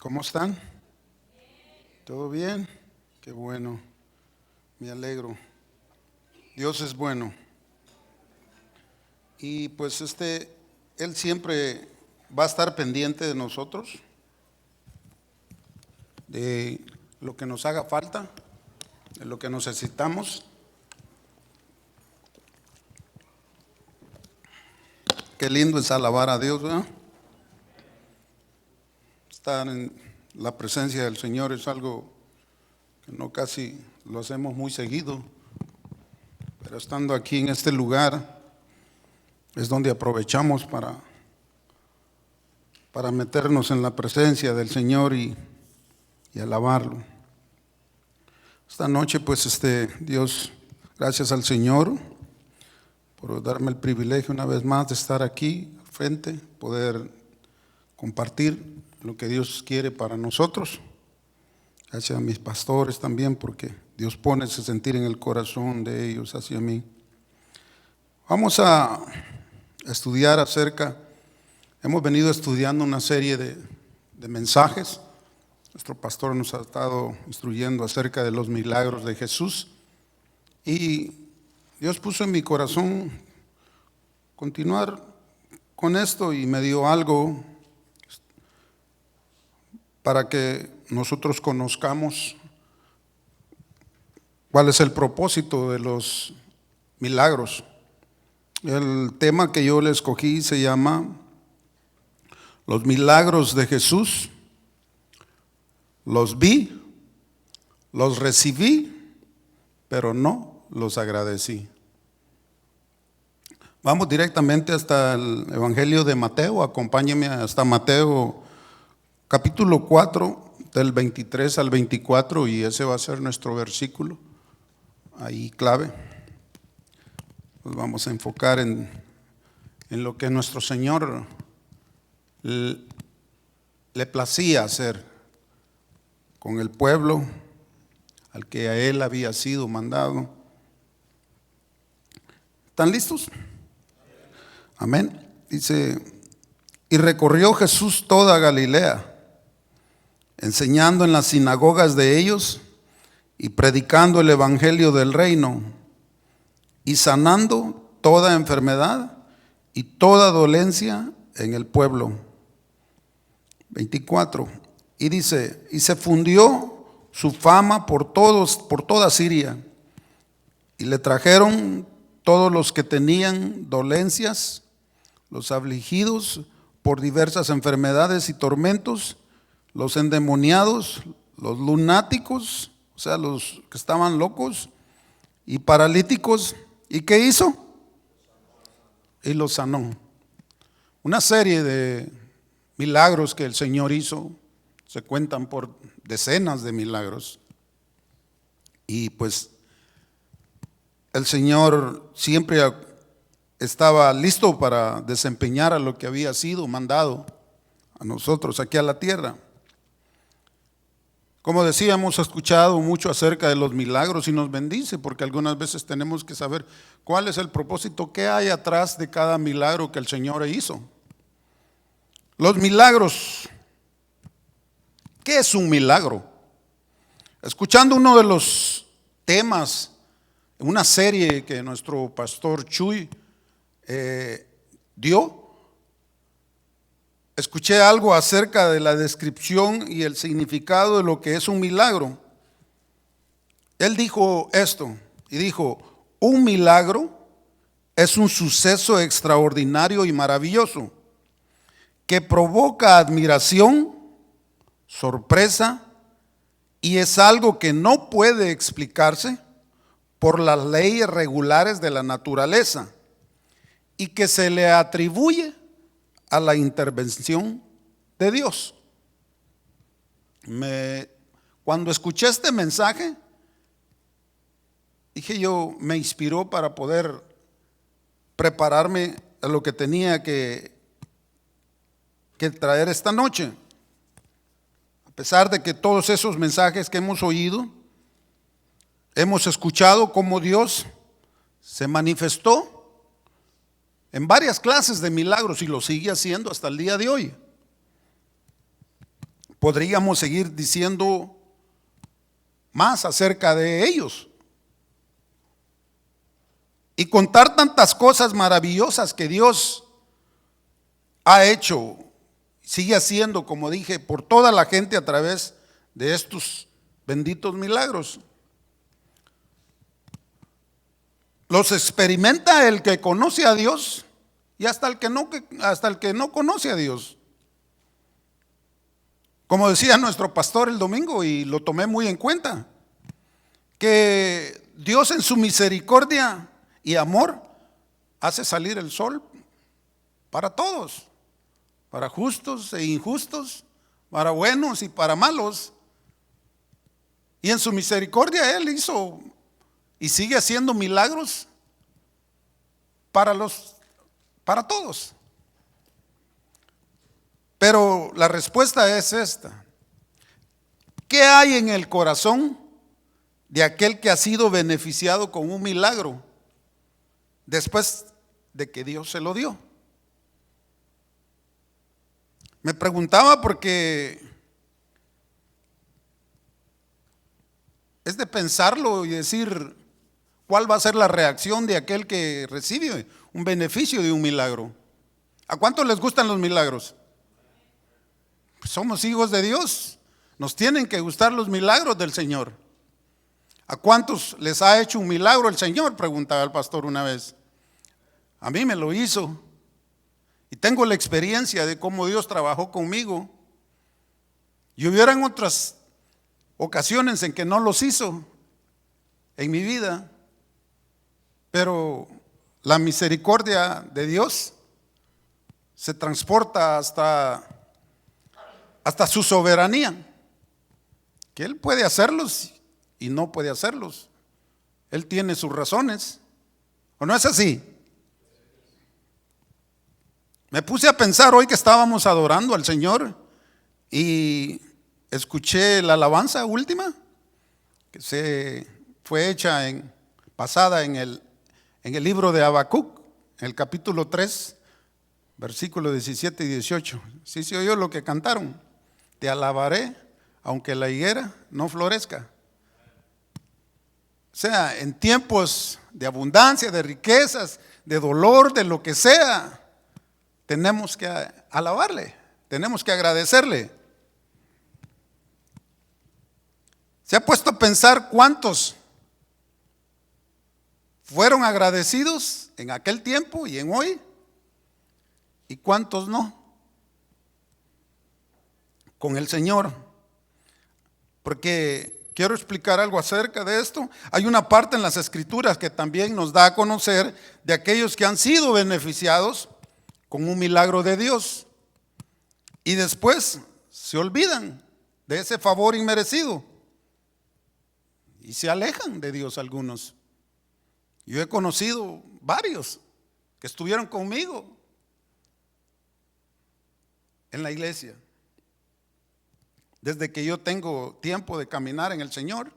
¿Cómo están? ¿Todo bien? Qué bueno, me alegro. Dios es bueno. Y pues Él siempre va a estar pendiente de nosotros, de lo que nos haga falta, de lo que necesitamos. Qué lindo es alabar a Dios, ¿verdad? Estar en la presencia del Señor es algo que no casi lo hacemos muy seguido, pero estando aquí en este lugar es donde aprovechamos para meternos en la presencia del Señor y alabarlo. Esta noche pues Dios, gracias al Señor por darme el privilegio una vez más de estar aquí al frente, poder compartir lo que Dios quiere para nosotros. Gracias a mis pastores también, porque Dios pone ese sentir en el corazón de ellos hacia mí. Vamos a estudiar hemos venido estudiando una serie de mensajes. Nuestro pastor nos ha estado instruyendo acerca de los milagros de Jesús. Y Dios puso en mi corazón continuar con esto y me dio algo para que nosotros conozcamos cuál es el propósito de los milagros. El tema que yo le escogí se llama Los milagros de Jesús. Los vi, los recibí, pero no los agradecí. Vamos directamente hasta el Evangelio de Mateo. Acompáñenme hasta Mateo capítulo 4, del 23 al 24, y ese va a ser nuestro versículo ahí clave. Nos vamos a enfocar en lo que nuestro Señor le placía hacer con el pueblo al que a Él había sido mandado. ¿Están listos? Amén. Dice: y recorrió Jesús toda Galilea, enseñando en las sinagogas de ellos y predicando el evangelio del reino y sanando toda enfermedad y toda dolencia en el pueblo. 24. Y dice: y se fundió su fama por toda Siria, y le trajeron todos los que tenían dolencias, los afligidos por diversas enfermedades y tormentos, los endemoniados, los lunáticos, o sea, los que estaban locos, y paralíticos. ¿Y qué hizo? Y los sanó. Una serie de milagros que el Señor hizo, se cuentan por decenas de milagros. Y pues el Señor siempre estaba listo para desempeñar a lo que había sido mandado a nosotros aquí a la tierra. Como decía, hemos escuchado mucho acerca de los milagros y nos bendice, porque algunas veces tenemos que saber cuál es el propósito, qué hay atrás de cada milagro que el Señor hizo. Los milagros. ¿Qué es un milagro? Escuchando uno de los temas, una serie que nuestro pastor Chuy dio, escuché algo acerca de la descripción y el significado de lo que es un milagro. Él dijo esto, y dijo: un milagro es un suceso extraordinario y maravilloso que provoca admiración, sorpresa, y es algo que no puede explicarse por las leyes regulares de la naturaleza y que se le atribuye a la intervención de Dios. Cuando escuché este mensaje, dije yo, me inspiró para poder prepararme a lo que tenía que traer esta noche. A pesar de que todos esos mensajes que hemos oído, hemos escuchado cómo Dios se manifestó en varias clases de milagros y lo sigue haciendo hasta el día de hoy. podríamos seguir diciendo más acerca de ellos y contar tantas cosas maravillosas que Dios ha hecho, sigue haciendo, como dije, por toda la gente a través de estos benditos milagros. Los experimenta el que conoce a Dios y hasta el que no conoce a Dios. Como decía nuestro pastor el domingo, y lo tomé muy en cuenta, que Dios en su misericordia y amor hace salir el sol para todos, para justos e injustos, para buenos y para malos. Y en su misericordia Él hizo y sigue haciendo milagros para todos. Pero la respuesta es esta: ¿qué hay en el corazón de aquel que ha sido beneficiado con un milagro después de que Dios se lo dio? Me preguntaba porque es de pensarlo y decir cuál va a ser la reacción de aquel que recibe un beneficio de un milagro. ¿A cuántos les gustan los milagros? Pues somos hijos de Dios, nos tienen que gustar los milagros del Señor. ¿A cuántos les ha hecho un milagro el Señor?, preguntaba el pastor una vez. A mí me lo hizo y tengo la experiencia de cómo Dios trabajó conmigo. Y hubieran otras ocasiones en que no los hizo en mi vida, pero la misericordia de Dios se transporta hasta su soberanía, que Él puede hacerlos y no puede hacerlos. Él tiene sus razones, ¿o no es así? Me puse a pensar hoy que estábamos adorando al Señor y escuché la alabanza última que se fue hecha basada en el libro de Habacuc, en el capítulo 3, versículos 17 y 18. Sí se oyó lo que cantaron: te alabaré aunque la higuera no florezca. O sea, en tiempos de abundancia, de riquezas, de dolor, de lo que sea, tenemos que alabarle, tenemos que agradecerle. ¿Se ha puesto a pensar cuántos fueron agradecidos en aquel tiempo y en hoy? ¿Y cuántos no? Con el Señor. Porque quiero explicar algo acerca de esto. Hay una parte en las Escrituras que también nos da a conocer de aquellos que han sido beneficiados con un milagro de Dios y después se olvidan de ese favor inmerecido y se alejan de Dios algunos. Yo he conocido varios que estuvieron conmigo en la iglesia desde que yo tengo tiempo de caminar en el Señor.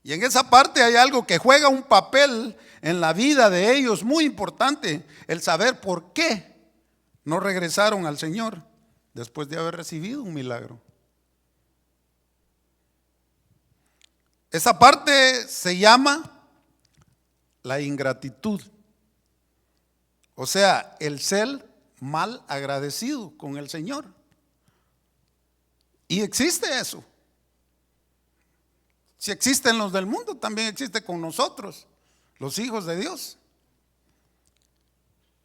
Y en esa parte hay algo que juega un papel en la vida de ellos muy importante: el saber por qué no regresaron al Señor después de haber recibido un milagro. Esa parte se llama la ingratitud, o sea, el ser mal agradecido con el Señor. Y existe eso. Si existen los del mundo, también existe con nosotros, los hijos de Dios.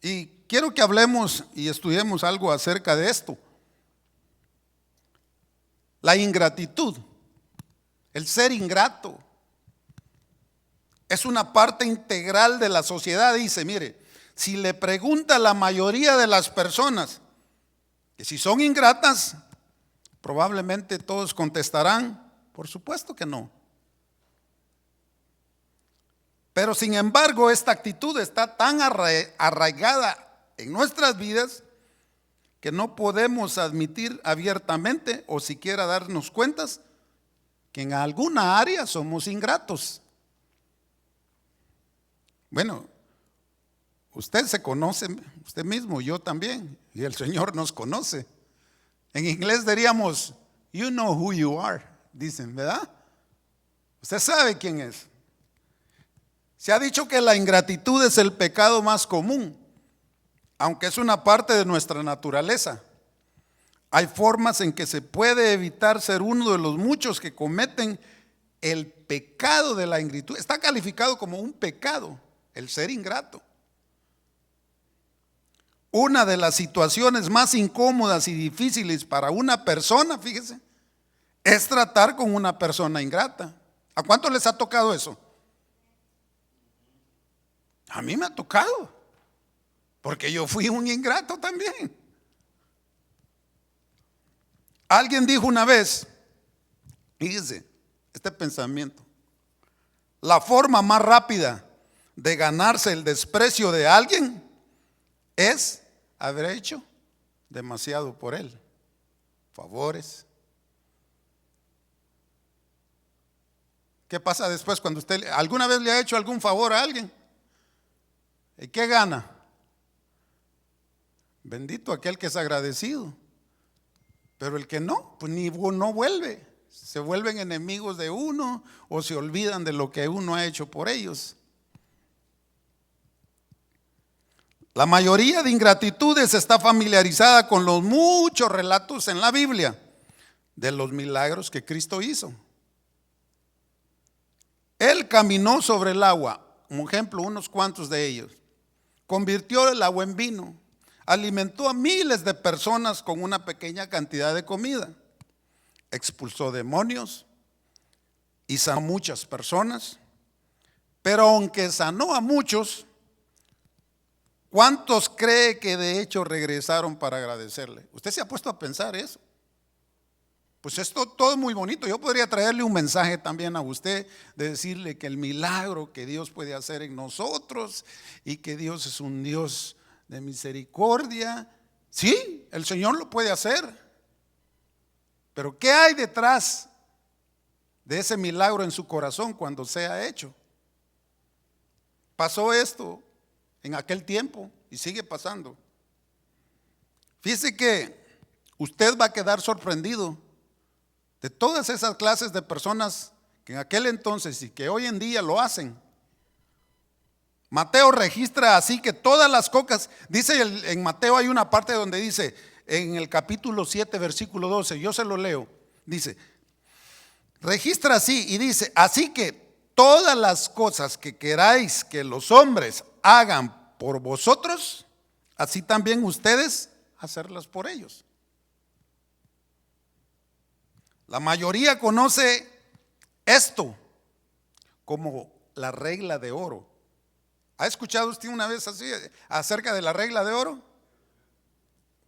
Y quiero que hablemos y estudiemos algo acerca de esto. La ingratitud, el ser ingrato, es una parte integral de la sociedad. Dice, mire, si le pregunta a la mayoría de las personas que si son ingratas, probablemente todos contestarán, por supuesto que no. Pero sin embargo, esta actitud está tan arraigada en nuestras vidas que no podemos admitir abiertamente o siquiera darnos cuentas que en alguna área somos ingratos. Bueno, usted se conoce, usted mismo, yo también, y el Señor nos conoce. En inglés diríamos, you know who you are, dicen, ¿verdad? Usted sabe quién es. Se ha dicho que la ingratitud es el pecado más común, aunque es una parte de nuestra naturaleza. Hay formas en que se puede evitar ser uno de los muchos que cometen el pecado de la ingratitud. Está calificado como un pecado el ser ingrato. Una de las situaciones más incómodas y difíciles para una persona, fíjese, es tratar con una persona ingrata. ¿A cuánto les ha tocado eso? A mí me ha tocado, porque yo fui un ingrato también. Alguien dijo una vez, fíjese, este pensamiento: la forma más rápida de ganarse el desprecio de alguien es haber hecho demasiado por él, favores. ¿Qué pasa después cuando usted alguna vez le ha hecho algún favor a alguien? ¿Y qué gana? Bendito aquel que es agradecido. Pero el que no, pues no vuelve. Se vuelven enemigos de uno o se olvidan de lo que uno ha hecho por ellos. La mayoría de ingratitudes está familiarizada con los muchos relatos en la Biblia de los milagros que Cristo hizo. Él caminó sobre el agua, como ejemplo, unos cuantos de ellos. Convirtió el agua en vino. Alimentó a miles de personas con una pequeña cantidad de comida. Expulsó demonios y sanó a muchas personas. Pero aunque sanó a muchos, ¿cuántos cree que de hecho regresaron para agradecerle? ¿Usted se ha puesto a pensar eso? Pues esto todo es muy bonito. Yo podría traerle un mensaje también a usted de decirle que el milagro que Dios puede hacer en nosotros y que Dios es un Dios de misericordia. Sí, el Señor lo puede hacer. Pero ¿qué hay detrás de ese milagro en su corazón cuando sea hecho? Pasó esto en aquel tiempo y sigue pasando. Fíjese que usted va a quedar sorprendido de todas esas clases de personas que en aquel entonces y que hoy en día lo hacen. Mateo registra así que todas las cosas, dice en Mateo hay una parte donde dice, en el capítulo 7 versículo 12, yo se lo leo, dice, registra así y dice, así que todas las cosas que queráis que los hombres hagan por vosotros, así también ustedes hacerlas por ellos. La mayoría conoce esto como la regla de oro. ¿Ha escuchado usted una vez así acerca de la regla de oro?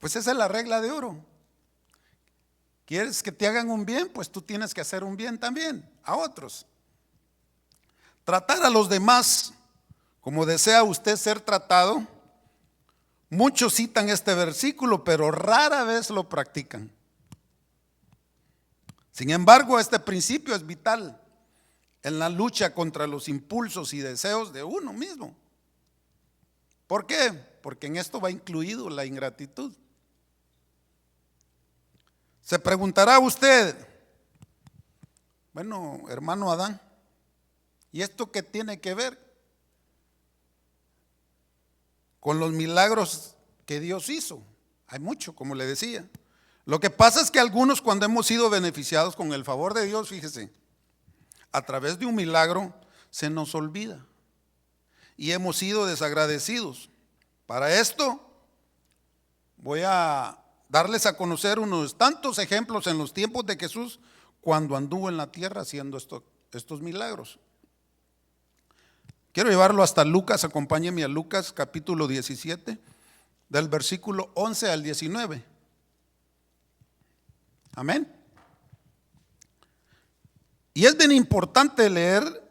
Pues esa es la regla de oro. ¿Quieres que te hagan un bien? Pues tú tienes que hacer un bien también a otros. Tratar a los demás como desea usted ser tratado. Muchos citan este versículo, pero rara vez lo practican. Sin embargo, este principio es vital en la lucha contra los impulsos y deseos de uno mismo. ¿Por qué? Porque en esto va incluido la ingratitud. Se preguntará usted, bueno, hermano Adán, ¿y esto qué tiene que ver con los milagros que Dios hizo? Hay mucho, como le decía. Lo que pasa es que algunos, cuando hemos sido beneficiados con el favor de Dios, fíjese, a través de un milagro se nos olvida y hemos sido desagradecidos. Para esto voy a darles a conocer unos tantos ejemplos en los tiempos de Jesús cuando anduvo en la tierra haciendo estos milagros. Quiero llevarlo hasta Lucas, acompáñenme a Lucas capítulo 17, del versículo 11 al 19. Amén. Y es bien importante leer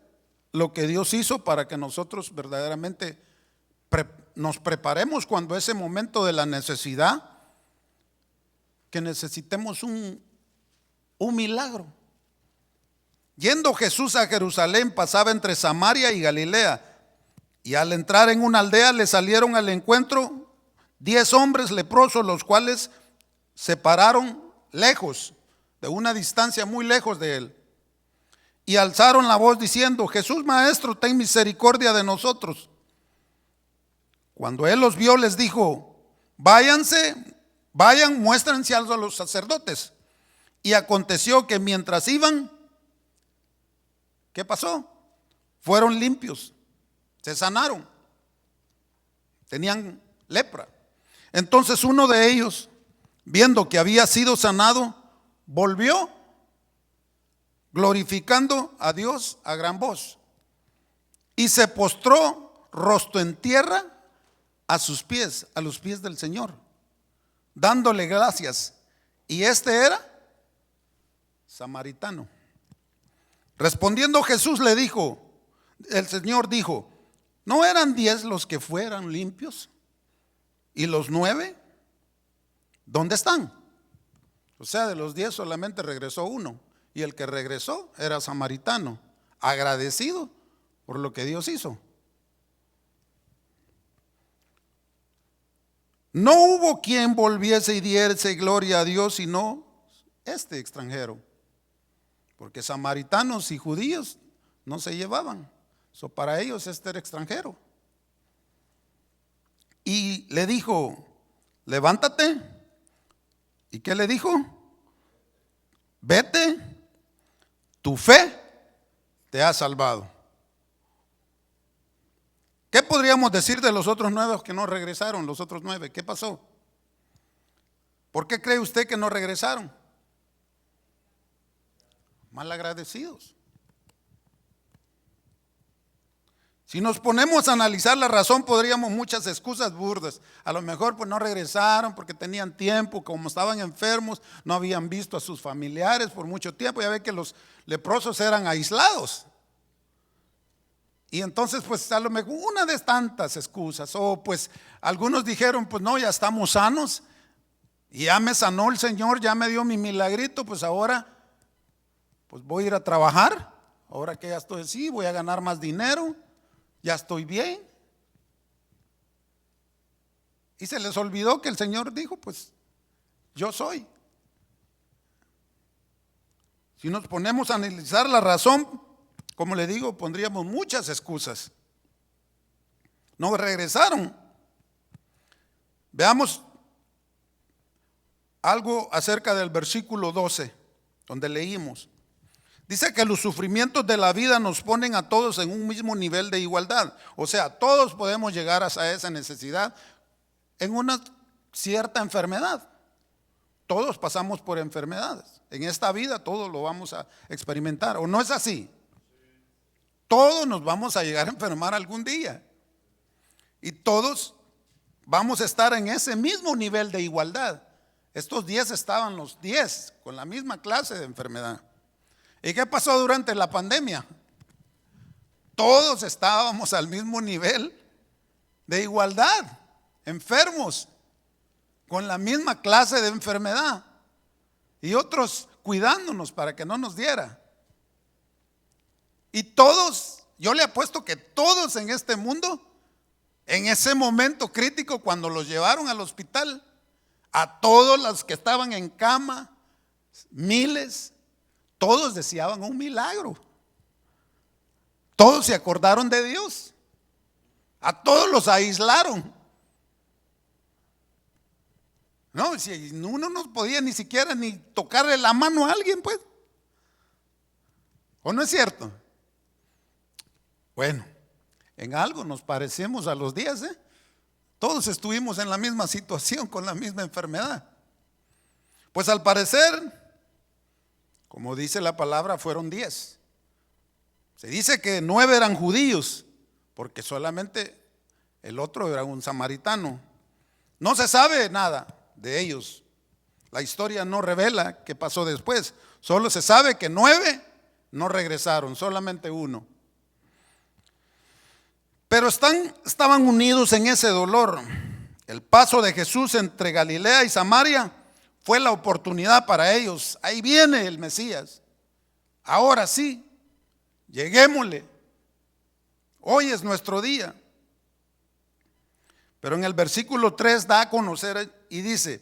lo que Dios hizo para que nosotros verdaderamente nos preparemos cuando ese momento de la necesidad, que necesitemos un milagro. Yendo Jesús a Jerusalén, pasaba entre Samaria y Galilea, y al entrar en una aldea le salieron al encuentro 10 hombres leprosos, los cuales se pararon lejos, de una distancia muy lejos de él. Y alzaron la voz diciendo: Jesús, Maestro, ten misericordia de nosotros. Cuando él los vio, les dijo: vayan, muéstrense a los sacerdotes. Y aconteció que mientras iban, ¿qué pasó? Fueron limpios, se sanaron, tenían lepra. Entonces uno de ellos, viendo que había sido sanado, volvió glorificando a Dios a gran voz, y se postró rostro en tierra a sus pies, a los pies del Señor, dándole gracias. Y este era samaritano. Respondiendo Jesús le dijo, el Señor dijo: ¿no eran 10 los que fueran limpios? ¿Y los 9? ¿Dónde están? O sea, de los 10 solamente regresó uno. Y el que regresó era samaritano, agradecido por lo que Dios hizo. No hubo quien volviese y diese gloria a Dios, sino este extranjero. Porque samaritanos y judíos no se llevaban. Para ellos este era extranjero. Y le dijo: levántate. ¿Y qué le dijo? Vete, tu fe te ha salvado. ¿Qué podríamos decir de los otros 9 que no regresaron? Los otros 9, ¿qué pasó? ¿Por qué cree usted que no regresaron? Malagradecidos. Si nos ponemos a analizar la razón, podríamos muchas excusas burdas. A lo mejor pues no regresaron porque tenían tiempo, como estaban enfermos, no habían visto a sus familiares por mucho tiempo. Ya ve que los leprosos eran aislados. Y entonces pues a lo mejor una de tantas excusas. O pues algunos dijeron: pues no, ya estamos sanos, y ya me sanó el Señor, ya me dio mi milagrito, pues ahora pues voy a ir a trabajar. Ahora que ya estoy así, voy a ganar más dinero, ya estoy bien. Y se les olvidó que el Señor dijo: pues yo soy. Si nos ponemos a analizar la razón, como le digo, pondríamos muchas excusas. No regresaron. Veamos algo acerca del versículo 12, donde leímos. Dice que los sufrimientos de la vida nos ponen a todos en un mismo nivel de igualdad. O sea, todos podemos llegar a esa necesidad en una cierta enfermedad. Todos pasamos por enfermedades. En esta vida todos lo vamos a experimentar. ¿O no es así? Todos nos vamos a llegar a enfermar algún día. Y todos vamos a estar en ese mismo nivel de igualdad. Estos 10 estaban los 10 con la misma clase de enfermedad. ¿Y qué pasó durante la pandemia? Todos estábamos al mismo nivel de igualdad, enfermos, con la misma clase de enfermedad, y otros cuidándonos para que no nos diera. Y todos, yo le apuesto que todos en este mundo, en ese momento crítico cuando los llevaron al hospital, a todos los que estaban en cama, miles, todos deseaban un milagro. Todos se acordaron de Dios. A todos los aislaron. No, si uno no podía ni siquiera ni tocarle la mano a alguien, pues. ¿O no es cierto? Bueno, en algo nos parecemos a los 10, ¿eh? Todos estuvimos en la misma situación, con la misma enfermedad. Pues al parecer, como dice la palabra, fueron 10. Se dice que 9 eran judíos, porque solamente el otro era un samaritano. No se sabe nada de ellos. La historia no revela qué pasó después. Solo se sabe que 9 no regresaron, solamente uno. Pero estaban unidos en ese dolor. El paso de Jesús entre Galilea y Samaria fue la oportunidad para ellos. Ahí viene el Mesías. Ahora sí, lleguémosle. Hoy es nuestro día. Pero en el versículo 3 da a conocer y dice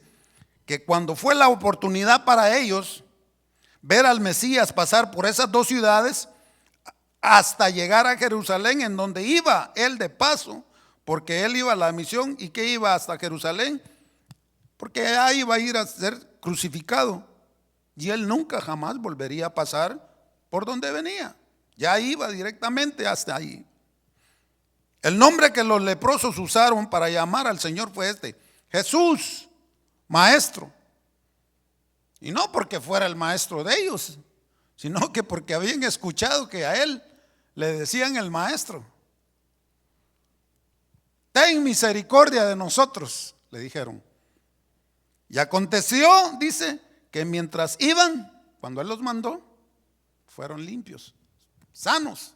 que cuando fue la oportunidad para ellos ver al Mesías pasar por esas dos ciudades hasta llegar a Jerusalén, en donde iba él de paso, porque él iba a la misión. ¿Y que iba hasta Jerusalén? Porque ahí iba a ir a ser crucificado, y él nunca jamás volvería a pasar por donde venía. Ya iba directamente hasta ahí. El nombre que los leprosos usaron para llamar al Señor fue este: Jesús, Maestro. Y no porque fuera el maestro de ellos, sino que porque habían escuchado que a él le decían el Maestro. Ten misericordia de nosotros, le dijeron. Y aconteció, dice, que mientras iban, cuando él los mandó, fueron limpios, sanos.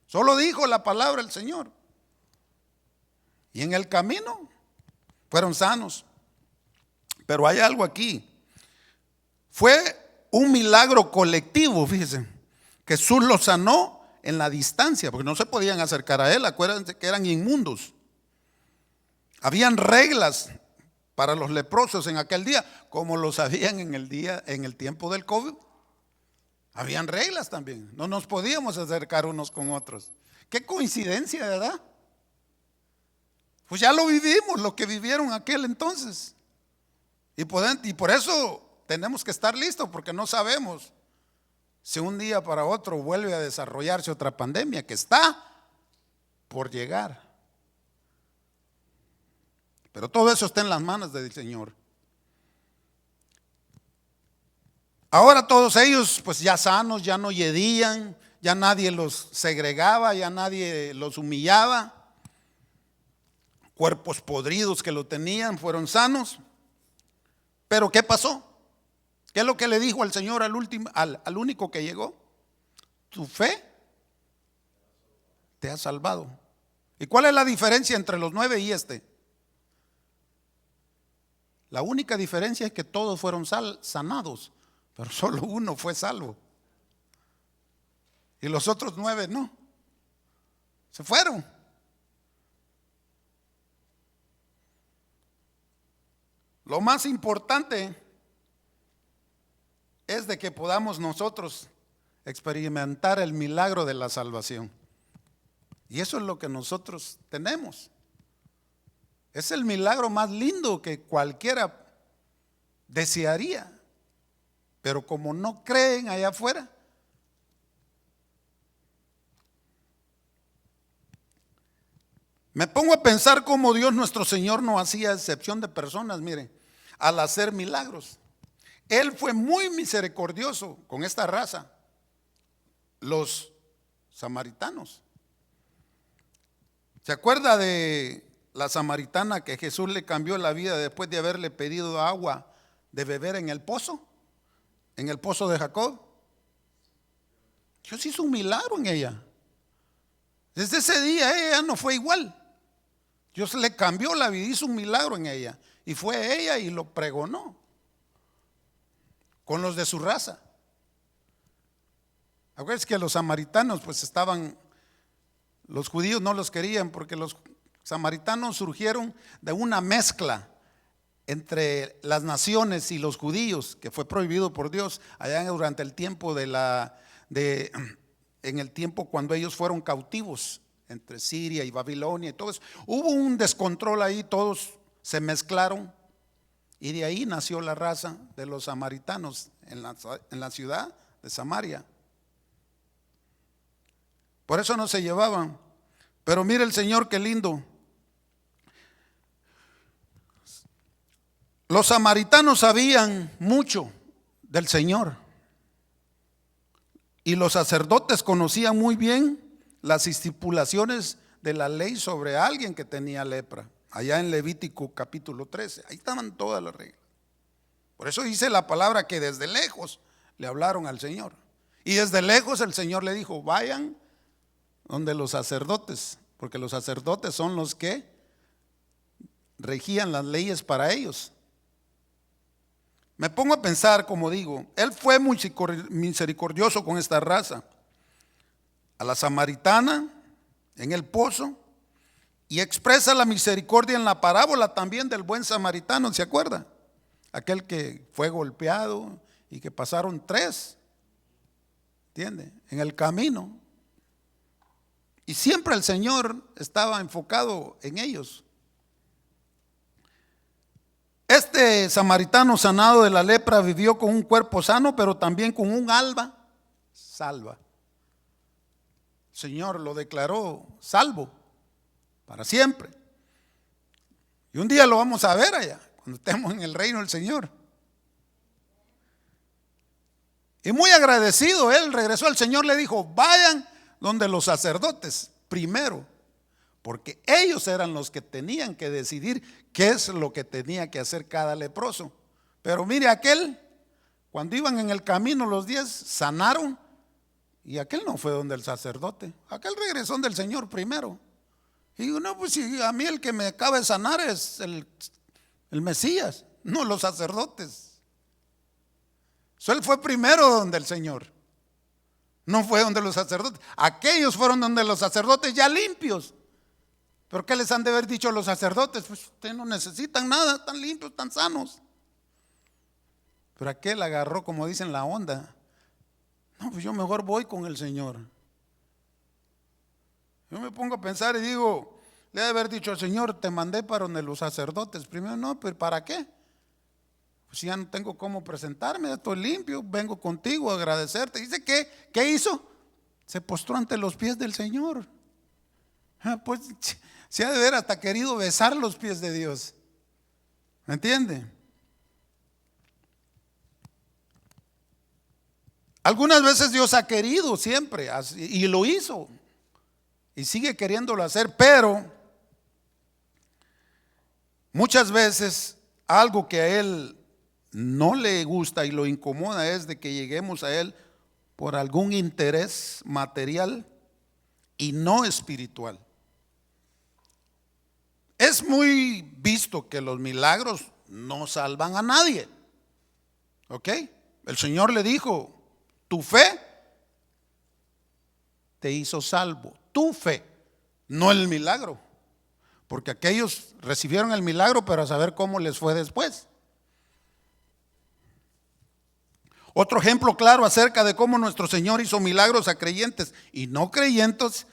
Solo dijo la palabra del Señor. Y en el camino fueron sanos. Pero hay algo aquí. Fue un milagro colectivo, fíjense. Jesús los sanó en la distancia, porque no se podían acercar a él. Acuérdense que eran inmundos. Habían reglas para los leprosos en aquel día, como lo sabían en el tiempo del COVID. Habían reglas también. No nos podíamos acercar unos con otros. Qué coincidencia, ¿verdad? Pues ya lo vivimos, lo que vivieron aquel entonces. Y por eso tenemos que estar listos, porque no sabemos si un día para otro vuelve a desarrollarse otra pandemia que está por llegar. Pero todo eso está en las manos del Señor. Ahora todos ellos pues ya sanos, ya no hedían, ya nadie los segregaba, ya nadie los humillaba. Cuerpos podridos que lo tenían fueron sanos. Pero ¿qué pasó? ¿Qué es lo que le dijo al Señor al único que llegó? Tu fe te ha salvado. ¿Y cuál es la diferencia entre los 9 y este? La única diferencia es que todos fueron sanados, pero solo uno fue salvo. Y los otros 9 no. Se fueron. Lo más importante es de que podamos nosotros experimentar el milagro de la salvación. Y eso es lo que nosotros tenemos. Es el milagro más lindo que cualquiera desearía. Pero como no creen allá afuera, me pongo a pensar cómo Dios nuestro Señor no hacía excepción de personas, mire, al hacer milagros. Él fue muy misericordioso con esta raza, los samaritanos. ¿Se acuerda de la samaritana que Jesús le cambió la vida después de haberle pedido agua de beber en el pozo de Jacob? Dios hizo un milagro en ella. Desde ese día ella no fue igual. Dios le cambió la vida, hizo un milagro en ella. Y fue ella y lo pregonó con los de su raza. Acuérdense que los samaritanos pues los judíos no los querían, porque los samaritanos surgieron de una mezcla entre las naciones y los judíos, que fue prohibido por Dios allá durante el tiempo en el tiempo cuando ellos fueron cautivos entre Siria y Babilonia y todo eso. Hubo un descontrol ahí, todos se mezclaron, y de ahí nació la raza de los samaritanos en la ciudad de Samaria. Por eso no se llevaban. Pero mire el Señor qué lindo. Los samaritanos sabían mucho del Señor, y los sacerdotes conocían muy bien las estipulaciones de la ley sobre alguien que tenía lepra. Allá en Levítico capítulo 13, ahí estaban todas las reglas. Por eso dice la palabra que desde lejos le hablaron al Señor. Y desde lejos el Señor le dijo: vayan donde los sacerdotes, porque los sacerdotes son los que regían las leyes para ellos. Me pongo a pensar, como digo, Él fue muy misericordioso con esta raza. A la samaritana en el pozo, y expresa la misericordia en la parábola también del buen samaritano, ¿se acuerda? aquel que fue golpeado y que pasaron 3, ¿entiende? En el camino. Y siempre el Señor estaba enfocado en ellos. Este samaritano sanado de la lepra vivió con un cuerpo sano, pero también con un alma salva. El Señor lo declaró salvo para siempre. Y un día lo vamos a ver allá, cuando estemos en el reino del Señor. Y muy agradecido, él regresó al Señor, le dijo: vayan donde los sacerdotes primero, porque ellos eran los que tenían que decidir qué es lo que tenía que hacer cada leproso. Pero mire, aquel, cuando iban en el camino los 10, sanaron, y aquel no fue donde el sacerdote, aquel regresó donde el Señor primero. Y digo, no, pues si a mí el que me acaba de sanar es el Mesías, no los sacerdotes. Él fue primero donde el Señor, no fue donde los sacerdotes. Aquellos fueron donde los sacerdotes ya limpios. ¿Pero qué les han de haber dicho a los sacerdotes? Pues ustedes no necesitan nada, están limpios, están sanos. Pero aquel agarró, como dicen, la onda. No, pues yo mejor voy con el Señor. Yo me pongo a pensar y digo, le ha de haber dicho al Señor: te mandé para donde los sacerdotes primero. No, pero ¿para qué? Pues ya no tengo cómo presentarme, ya estoy limpio, vengo contigo a agradecerte. Dice, ¿qué hizo? Se postró ante los pies del Señor. Pues se ha de ver hasta querido besar los pies de Dios. ¿Me entiende? Algunas veces Dios ha querido siempre, y lo hizo, y sigue queriéndolo hacer, pero muchas veces algo que a Él no le gusta y lo incomoda es de que lleguemos a Él por algún interés material y no espiritual. Es muy visto que los milagros no salvan a nadie. ¿Ok? El Señor le dijo: tu fe te hizo salvo. Tu fe, no el milagro. Porque aquellos recibieron el milagro, pero a saber cómo les fue después. Otro ejemplo claro acerca de cómo nuestro Señor hizo milagros a creyentes y no creyentes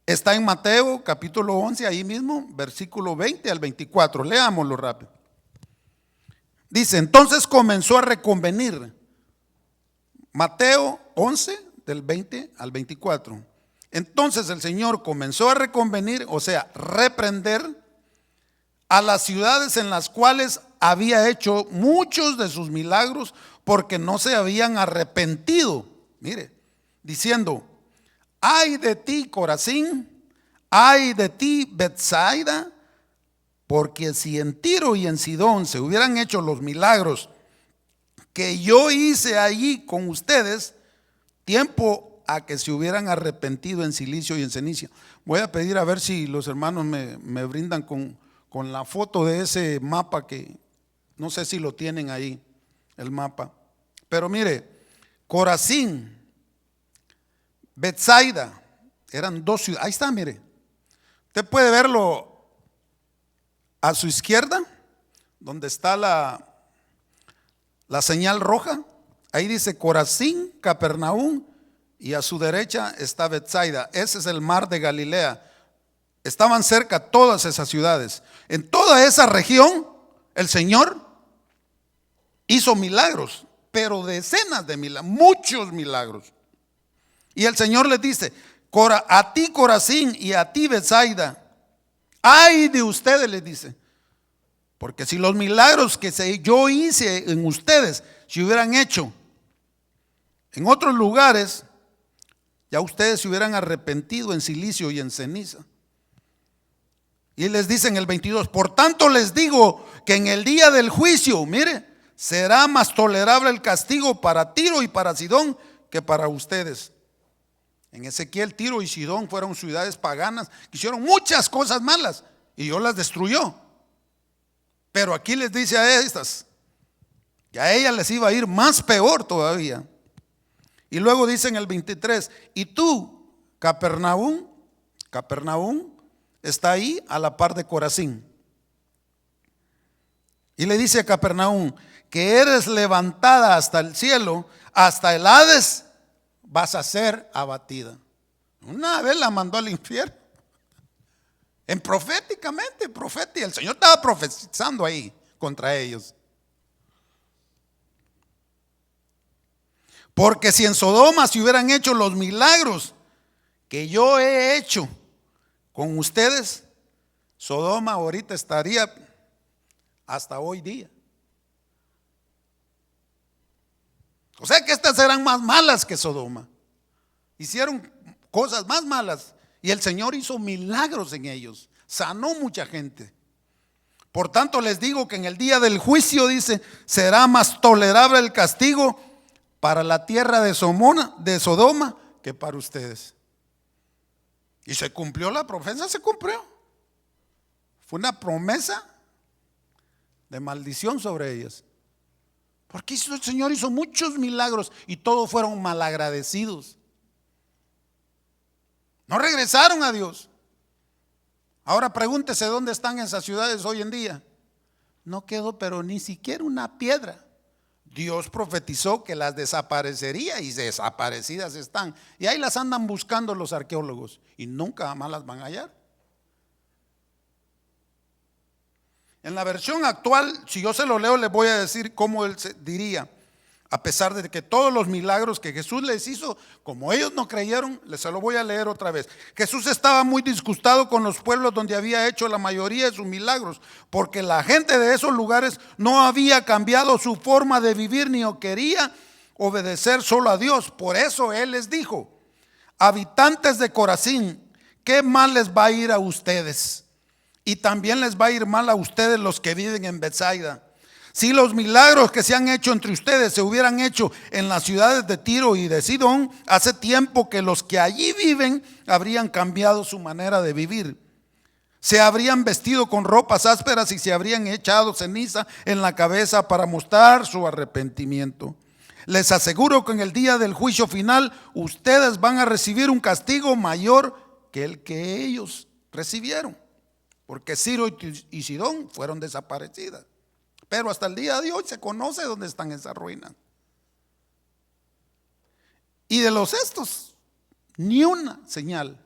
está en Mateo capítulo 11, ahí mismo, versículo 20 al 24. Leámoslo rápido. Dice: entonces comenzó a reconvenir. Mateo 11, del 20 al 24. Entonces el Señor comenzó a reconvenir, o sea, reprender a las ciudades en las cuales había hecho muchos de sus milagros, porque no se habían arrepentido. Mire, diciendo: ay de ti, Corazín, ay de ti, Betsaida, porque si en Tiro y en Sidón se hubieran hecho los milagros que yo hice allí con ustedes, tiempo a que se hubieran arrepentido en Cilicio y en Cenicia. Voy a pedir a ver si los hermanos me brindan con la foto de ese mapa, que no sé si lo tienen ahí, el mapa. Pero mire, Corazín, Betsaida, eran 2 ciudades. Ahí está, mire. Usted puede verlo a su izquierda, donde está la señal roja. Ahí dice Corazín, Capernaum, y a su derecha está Betsaida. Ese es el mar de Galilea. Estaban cerca todas esas ciudades. En toda esa región el Señor hizo milagros, pero decenas de milagros, muchos milagros. Y el Señor les dice: a ti, Corazín, y a ti, Betsaida, ay de ustedes, les dice, porque si los milagros que yo hice en ustedes se hubieran hecho en otros lugares, ya ustedes se hubieran arrepentido en Cilicio y en Ceniza. Y les dice en el 22: por tanto les digo que en el día del juicio, mire, será más tolerable el castigo para Tiro y para Sidón que para ustedes. En Ezequiel, Tiro y Sidón fueron ciudades paganas que hicieron muchas cosas malas y Dios las destruyó. Pero aquí les dice a estas que a ellas les iba a ir más peor todavía. Y luego dice en el 23: y tú, Capernaum está ahí a la par de Corazín. Y le dice a Capernaum, que eres levantada hasta el cielo, hasta el Hades vas a ser abatida. Una vez la mandó al infierno. Profética. El Señor estaba profetizando ahí contra ellos. Porque si en Sodoma se hubieran hecho los milagros que yo he hecho con ustedes, Sodoma ahorita estaría hasta hoy día. O sea que estas eran más malas que Sodoma. Hicieron cosas más malas y el Señor hizo milagros en ellos. Sanó mucha gente. Por tanto les digo que en el día del juicio, dice, será más tolerable el castigo para la tierra de Sodoma que para ustedes. Y se cumplió la profecía, se cumplió. Fue una promesa de maldición sobre ellas. Porque el Señor hizo muchos milagros y todos fueron malagradecidos. No regresaron a Dios. Ahora pregúntese dónde están esas ciudades hoy en día. No quedó pero ni siquiera una piedra. Dios profetizó que las desaparecería y desaparecidas están. Y ahí las andan buscando los arqueólogos y nunca más las van a hallar. En la versión actual, si yo se lo leo, les voy a decir cómo él diría. A pesar de que todos los milagros que Jesús les hizo, como ellos no creyeron, se lo voy a leer otra vez. Jesús estaba muy disgustado con los pueblos donde había hecho la mayoría de sus milagros, porque la gente de esos lugares no había cambiado su forma de vivir ni quería obedecer solo a Dios. Por eso Él les dijo: habitantes de Corazín, ¿qué mal les va a ir a ustedes? Y también les va a ir mal a ustedes los que viven en Betsaida. Si los milagros que se han hecho entre ustedes se hubieran hecho en las ciudades de Tiro y de Sidón, hace tiempo que los que allí viven habrían cambiado su manera de vivir. Se habrían vestido con ropas ásperas y se habrían echado ceniza en la cabeza para mostrar su arrepentimiento. Les aseguro que en el día del juicio final ustedes van a recibir un castigo mayor que el que ellos recibieron, porque Tiro y Sidón fueron desaparecidas. Pero hasta el día de hoy se conoce dónde están esas ruinas. Y de los estos, ni una señal.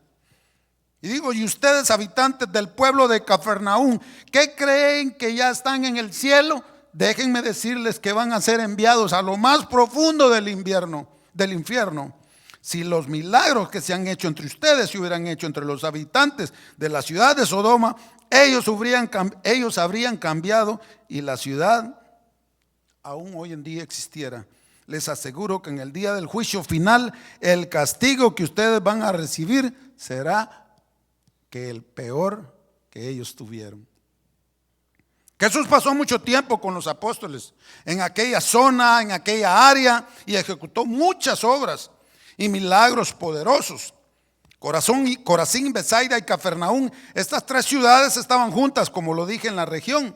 Y digo, y ustedes, habitantes del pueblo de Cafarnaúm, ¿qué creen que ya están en el cielo? Déjenme decirles que van a ser enviados a lo más profundo del infierno. Si los milagros que se han hecho entre ustedes se hubieran hecho entre los habitantes de la ciudad de Sodoma, ellos habrían cambiado y la ciudad aún hoy en día existiera. Les aseguro que en el día del juicio final el castigo que ustedes van a recibir será que el peor que ellos tuvieron. Jesús pasó mucho tiempo con los apóstoles en aquella zona, en aquella área, y ejecutó muchas obras y milagros poderosos. Corazín, Betsaida y Cafarnaúm, estas tres ciudades estaban juntas, como lo dije, en la región.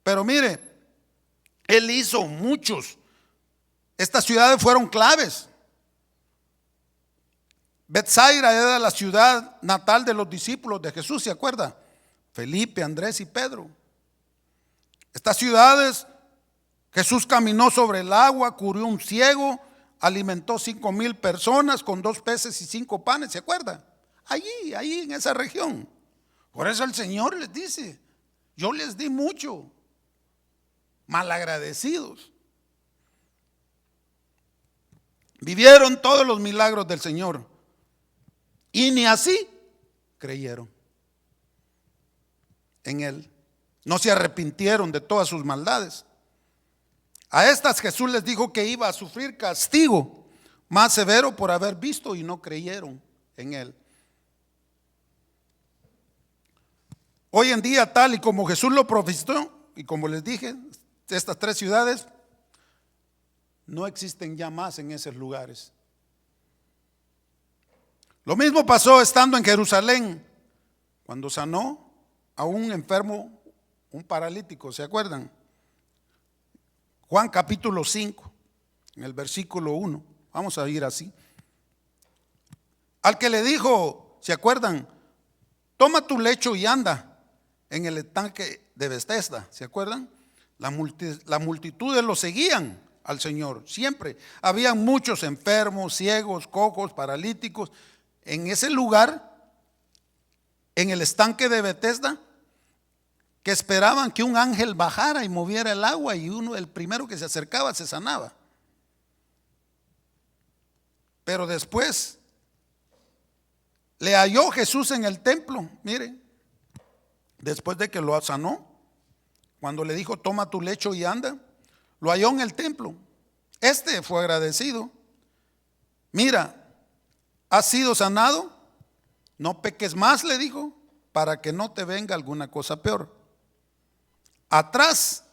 Pero mire, Él hizo muchos. Estas ciudades fueron claves. Betsaida era la ciudad natal de los discípulos de Jesús, ¿se acuerda? Felipe, Andrés y Pedro. Estas ciudades, Jesús caminó sobre el agua, curó un ciego, alimentó 5,000 personas con 2 peces y 5 panes, ¿se acuerda? Allí en esa región. Por eso el Señor les dice: yo les di mucho, malagradecidos. Vivieron todos los milagros del Señor y ni así creyeron en Él. No se arrepintieron de todas sus maldades. A estas Jesús les dijo que iba a sufrir castigo más severo por haber visto y no creyeron en Él. Hoy en día, tal y como Jesús lo profetizó, y como les dije, estas tres ciudades no existen ya más en esos lugares. Lo mismo pasó estando en Jerusalén, cuando sanó a un enfermo, un paralítico, ¿se acuerdan? Juan capítulo 5, en el versículo 1. Vamos a ir así. Al que le dijo, ¿se acuerdan? Toma tu lecho y anda, en el estanque de Betesda, ¿se acuerdan? Las multitudes lo seguían al Señor, siempre. Había muchos enfermos, ciegos, cojos, paralíticos. En ese lugar, en el estanque de Betesda, que esperaban que un ángel bajara y moviera el agua, y el primero que se acercaba se sanaba. Pero después le halló Jesús en el templo, mire, después de que lo sanó, cuando le dijo toma tu lecho y anda, lo halló en el templo. Fue agradecido. Mira, has sido sanado, no peques más, le dijo, para que no te venga alguna cosa peor. Atrás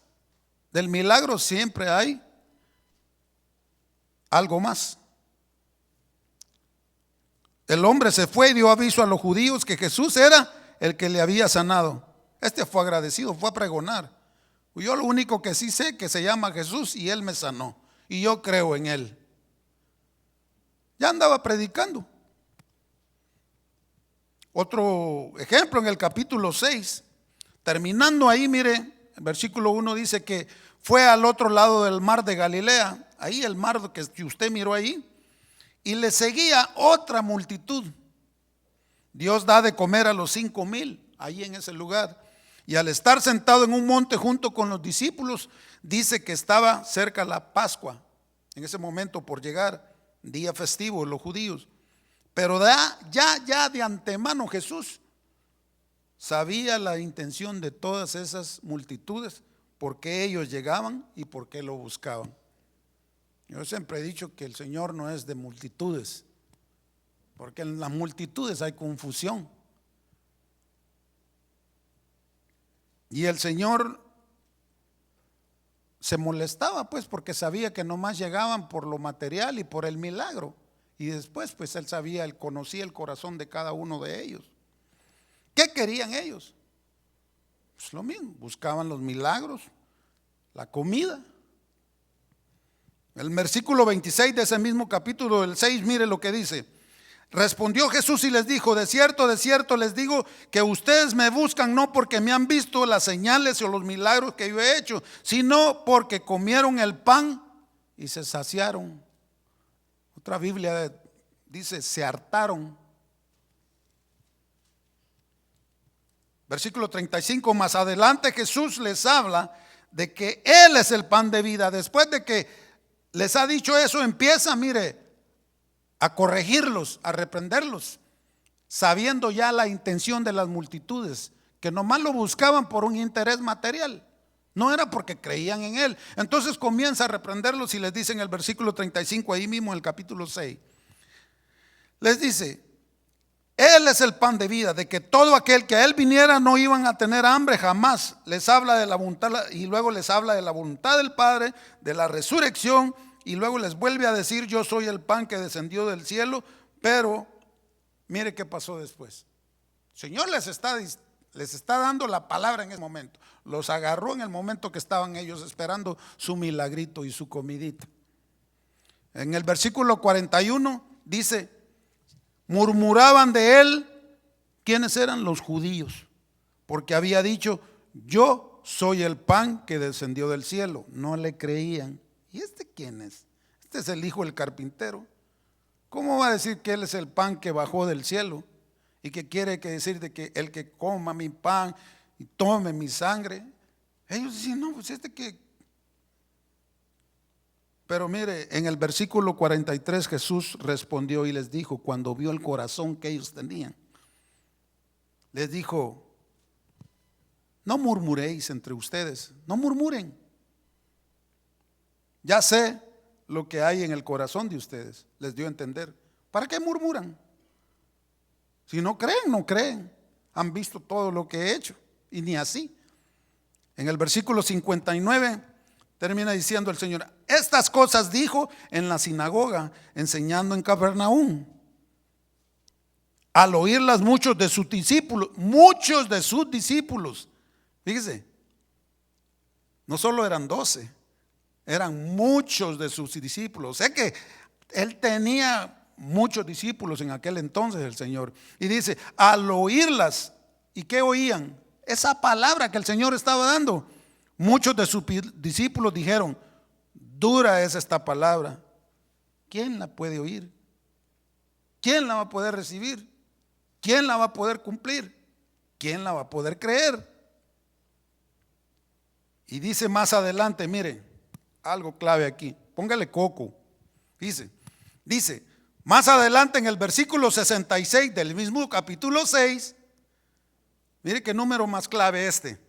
del milagro siempre hay algo más. El hombre se fue y dio aviso a los judíos que Jesús era el que le había sanado. Fue agradecido, fue a pregonar. Yo lo único que sí sé que se llama Jesús y Él me sanó. Y yo creo en Él. Ya andaba predicando. Otro ejemplo en el capítulo 6. Terminando ahí, mire, el versículo 1 dice que fue al otro lado del mar de Galilea. Ahí el mar que usted miró ahí. Y le seguía otra multitud. Dios da de comer a los 5,000 ahí en ese lugar. Y al estar sentado en un monte junto con los discípulos, dice que estaba cerca la Pascua. En ese momento por llegar, día festivo de los judíos. Pero ya de antemano Jesús sabía la intención de todas esas multitudes, por qué ellos llegaban y por qué lo buscaban. Yo siempre he dicho que el Señor no es de multitudes, porque en las multitudes hay confusión. Y el Señor se molestaba pues porque sabía que nomás llegaban por lo material y por el milagro. Y después pues Él conocía el corazón de cada uno de ellos. ¿Qué querían ellos? Pues lo mismo, buscaban los milagros, la comida. El versículo 26 de ese mismo capítulo del 6, mire lo que dice. Respondió Jesús y les dijo: de cierto les digo que ustedes me buscan no porque me han visto las señales o los milagros que yo he hecho, sino porque comieron el pan y se saciaron. Otra Biblia dice se hartaron. Versículo 35, más adelante Jesús les habla de que Él es el pan de vida. Después de que les ha dicho eso, empieza, mire, a corregirlos, a reprenderlos, sabiendo ya la intención de las multitudes, que nomás lo buscaban por un interés material, no era porque creían en Él. Entonces comienza a reprenderlos y les dice en el versículo 35, ahí mismo en el capítulo 6, les dice: Él es el pan de vida, de que todo aquel que a Él viniera no iban a tener hambre jamás. Les habla de la voluntad, y luego les habla de la voluntad del Padre, de la resurrección, y luego les vuelve a decir: yo soy el pan que descendió del cielo. Pero mire qué pasó después. El Señor les está dando la palabra en ese momento. Los agarró en el momento que estaban ellos esperando su milagrito y su comidita. En el versículo 41 dice: murmuraban de Él. ¿Quiénes eran? Los judíos, porque había dicho: yo soy el pan que descendió del cielo. No le creían. ¿Y quién es? Es el hijo del carpintero. ¿Cómo va a decir que Él es el pan que bajó del cielo? ¿Y que quiere decir de que el que coma mi pan y tome mi sangre? Ellos dicen: no, pues que... Pero mire, en el versículo 43 Jesús respondió y les dijo, cuando vio el corazón que ellos tenían, les dijo: no murmuréis entre ustedes, no murmuren. Ya sé lo que hay en el corazón de ustedes. Les dio a entender. ¿Para qué murmuran? Si no creen, no creen. Han visto todo lo que he hecho y ni así. En el versículo 59 termina diciendo el Señor: estas cosas dijo en la sinagoga, enseñando en Capernaum. Al oírlas muchos de sus discípulos, fíjese, no solo eran 12, eran muchos de sus discípulos. Sé que Él tenía muchos discípulos en aquel entonces, el Señor. Y dice: al oírlas, ¿y qué oían? Esa palabra que el Señor estaba dando. muchos de sus discípulos dijeron: dura es esta palabra, ¿quién la puede oír? ¿Quién la va a poder recibir? ¿Quién la va a poder cumplir? ¿Quién la va a poder creer? Y dice más adelante, mire, algo clave aquí, póngale coco. Dice, más adelante en el versículo 66 del mismo capítulo 6, mire qué número más clave este.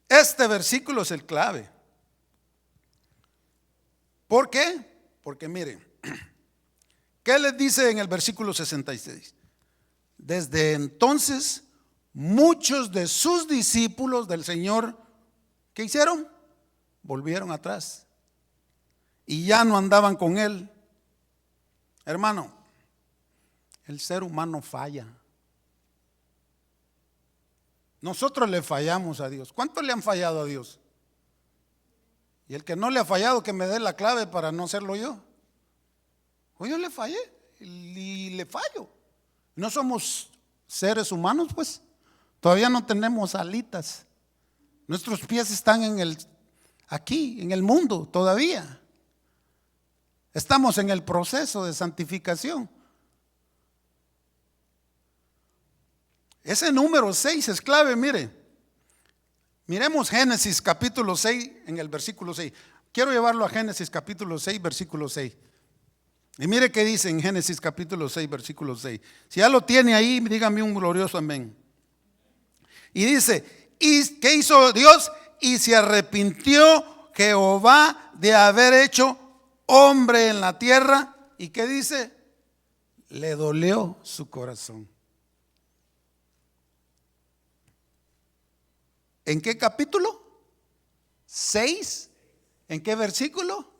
Este versículo es el clave. ¿Por qué? Porque mire, ¿qué les dice en el versículo 66? Desde entonces, muchos de sus discípulos del Señor, ¿qué hicieron? Volvieron atrás y ya no andaban con Él. Hermano, el ser humano falla. Nosotros le fallamos a Dios. ¿Cuántos le han fallado a Dios? Y el que no le ha fallado, que me dé la clave para no hacerlo yo. O yo le fallé y le fallo. No somos seres humanos, pues. Todavía no tenemos alitas. Nuestros pies están aquí, en el mundo, todavía. Estamos en el proceso de santificación. Ese número 6 es clave, mire. Miremos Génesis capítulo 6 en el versículo 6. Quiero llevarlo a Génesis capítulo 6, versículo 6. Y mire qué dice en Génesis capítulo 6, versículo 6. Si ya lo tiene ahí, dígame un glorioso amén. Y dice, ¿y qué hizo Dios? Y se arrepintió Jehová de haber hecho hombre en la tierra. ¿Y qué dice? Le dolió su corazón. ¿En qué capítulo? 6. ¿En qué versículo?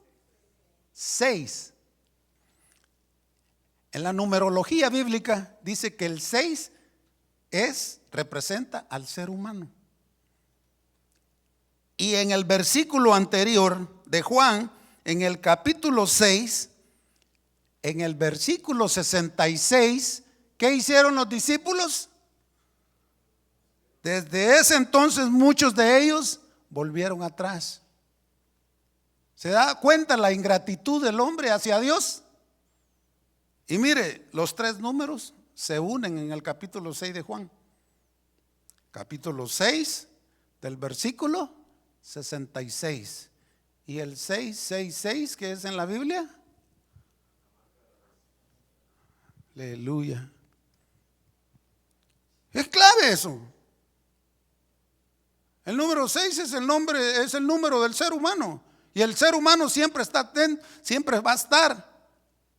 6. En la numerología bíblica dice que el 6 representa al ser humano. Y en el versículo anterior de Juan, en el capítulo 6, en el versículo 66, ¿qué hicieron los discípulos? Desde ese entonces muchos de ellos volvieron atrás. ¿Se da cuenta la ingratitud del hombre hacia Dios? Y mire, los 3 números se unen en el capítulo 6 de Juan. Capítulo 6 del versículo 66. Y el 666 que es en la Biblia. Aleluya. Es clave eso. El número 6 es el número del ser humano. Y el ser humano siempre está atento, siempre va a estar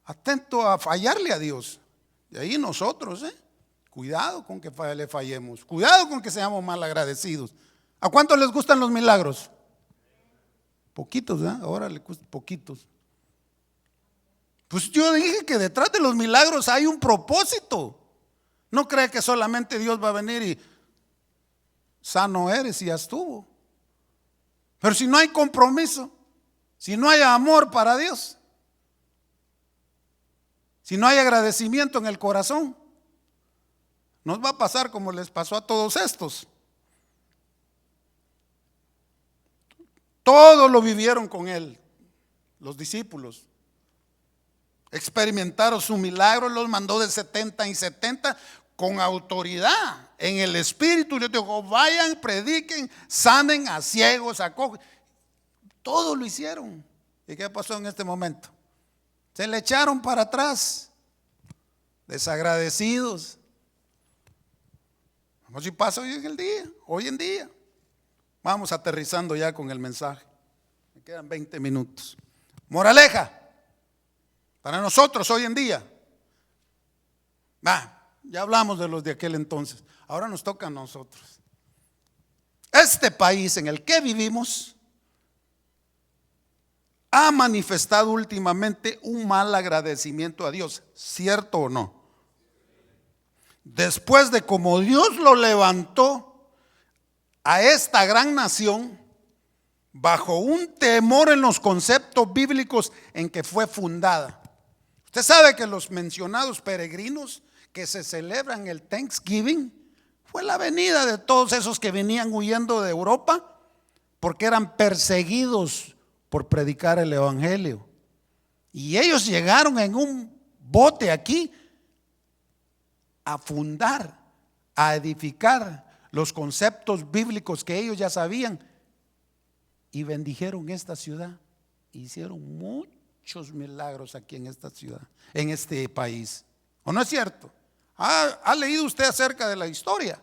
atento a fallarle a Dios. Y ahí nosotros, cuidado con que le fallemos. Cuidado con que seamos mal agradecidos. ¿A cuántos les gustan los milagros? Poquitos, ahora le gustan poquitos. Pues yo dije que detrás de los milagros hay un propósito. No cree que solamente Dios va a venir y sano eres y ya estuvo. Pero si no hay compromiso, si no hay amor para Dios, si no hay agradecimiento en el corazón, nos va a pasar como les pasó a todos estos. Todos lo vivieron con Él, los discípulos. Experimentaron su milagro, los mandó de 70 en 70 con autoridad en el Espíritu. Les dijo, vayan, prediquen, sanen a ciegos, a cojos. Todo lo hicieron. ¿Y qué pasó en este momento? Se le echaron para atrás, desagradecidos. Vamos, si pasa hoy en día. Vamos aterrizando ya con el mensaje. Me quedan 20 minutos. Moraleja, para nosotros hoy en día. Ya hablamos de los de aquel entonces. Ahora nos toca a nosotros. Este país en el que vivimos ha manifestado últimamente un mal agradecimiento a Dios, ¿cierto o no? Después de como Dios lo levantó a esta gran nación bajo un temor en los conceptos bíblicos en que fue fundada. Usted sabe que los mencionados peregrinos que se celebran el Thanksgiving fue la venida de todos esos que venían huyendo de Europa porque eran perseguidos por predicar el evangelio. Y ellos llegaron en un bote aquí a fundar, a edificar los conceptos bíblicos que ellos ya sabían, y bendijeron esta ciudad. Hicieron muchos milagros aquí en esta ciudad, en este país. ¿O no es cierto? ¿Ha leído usted acerca de la historia?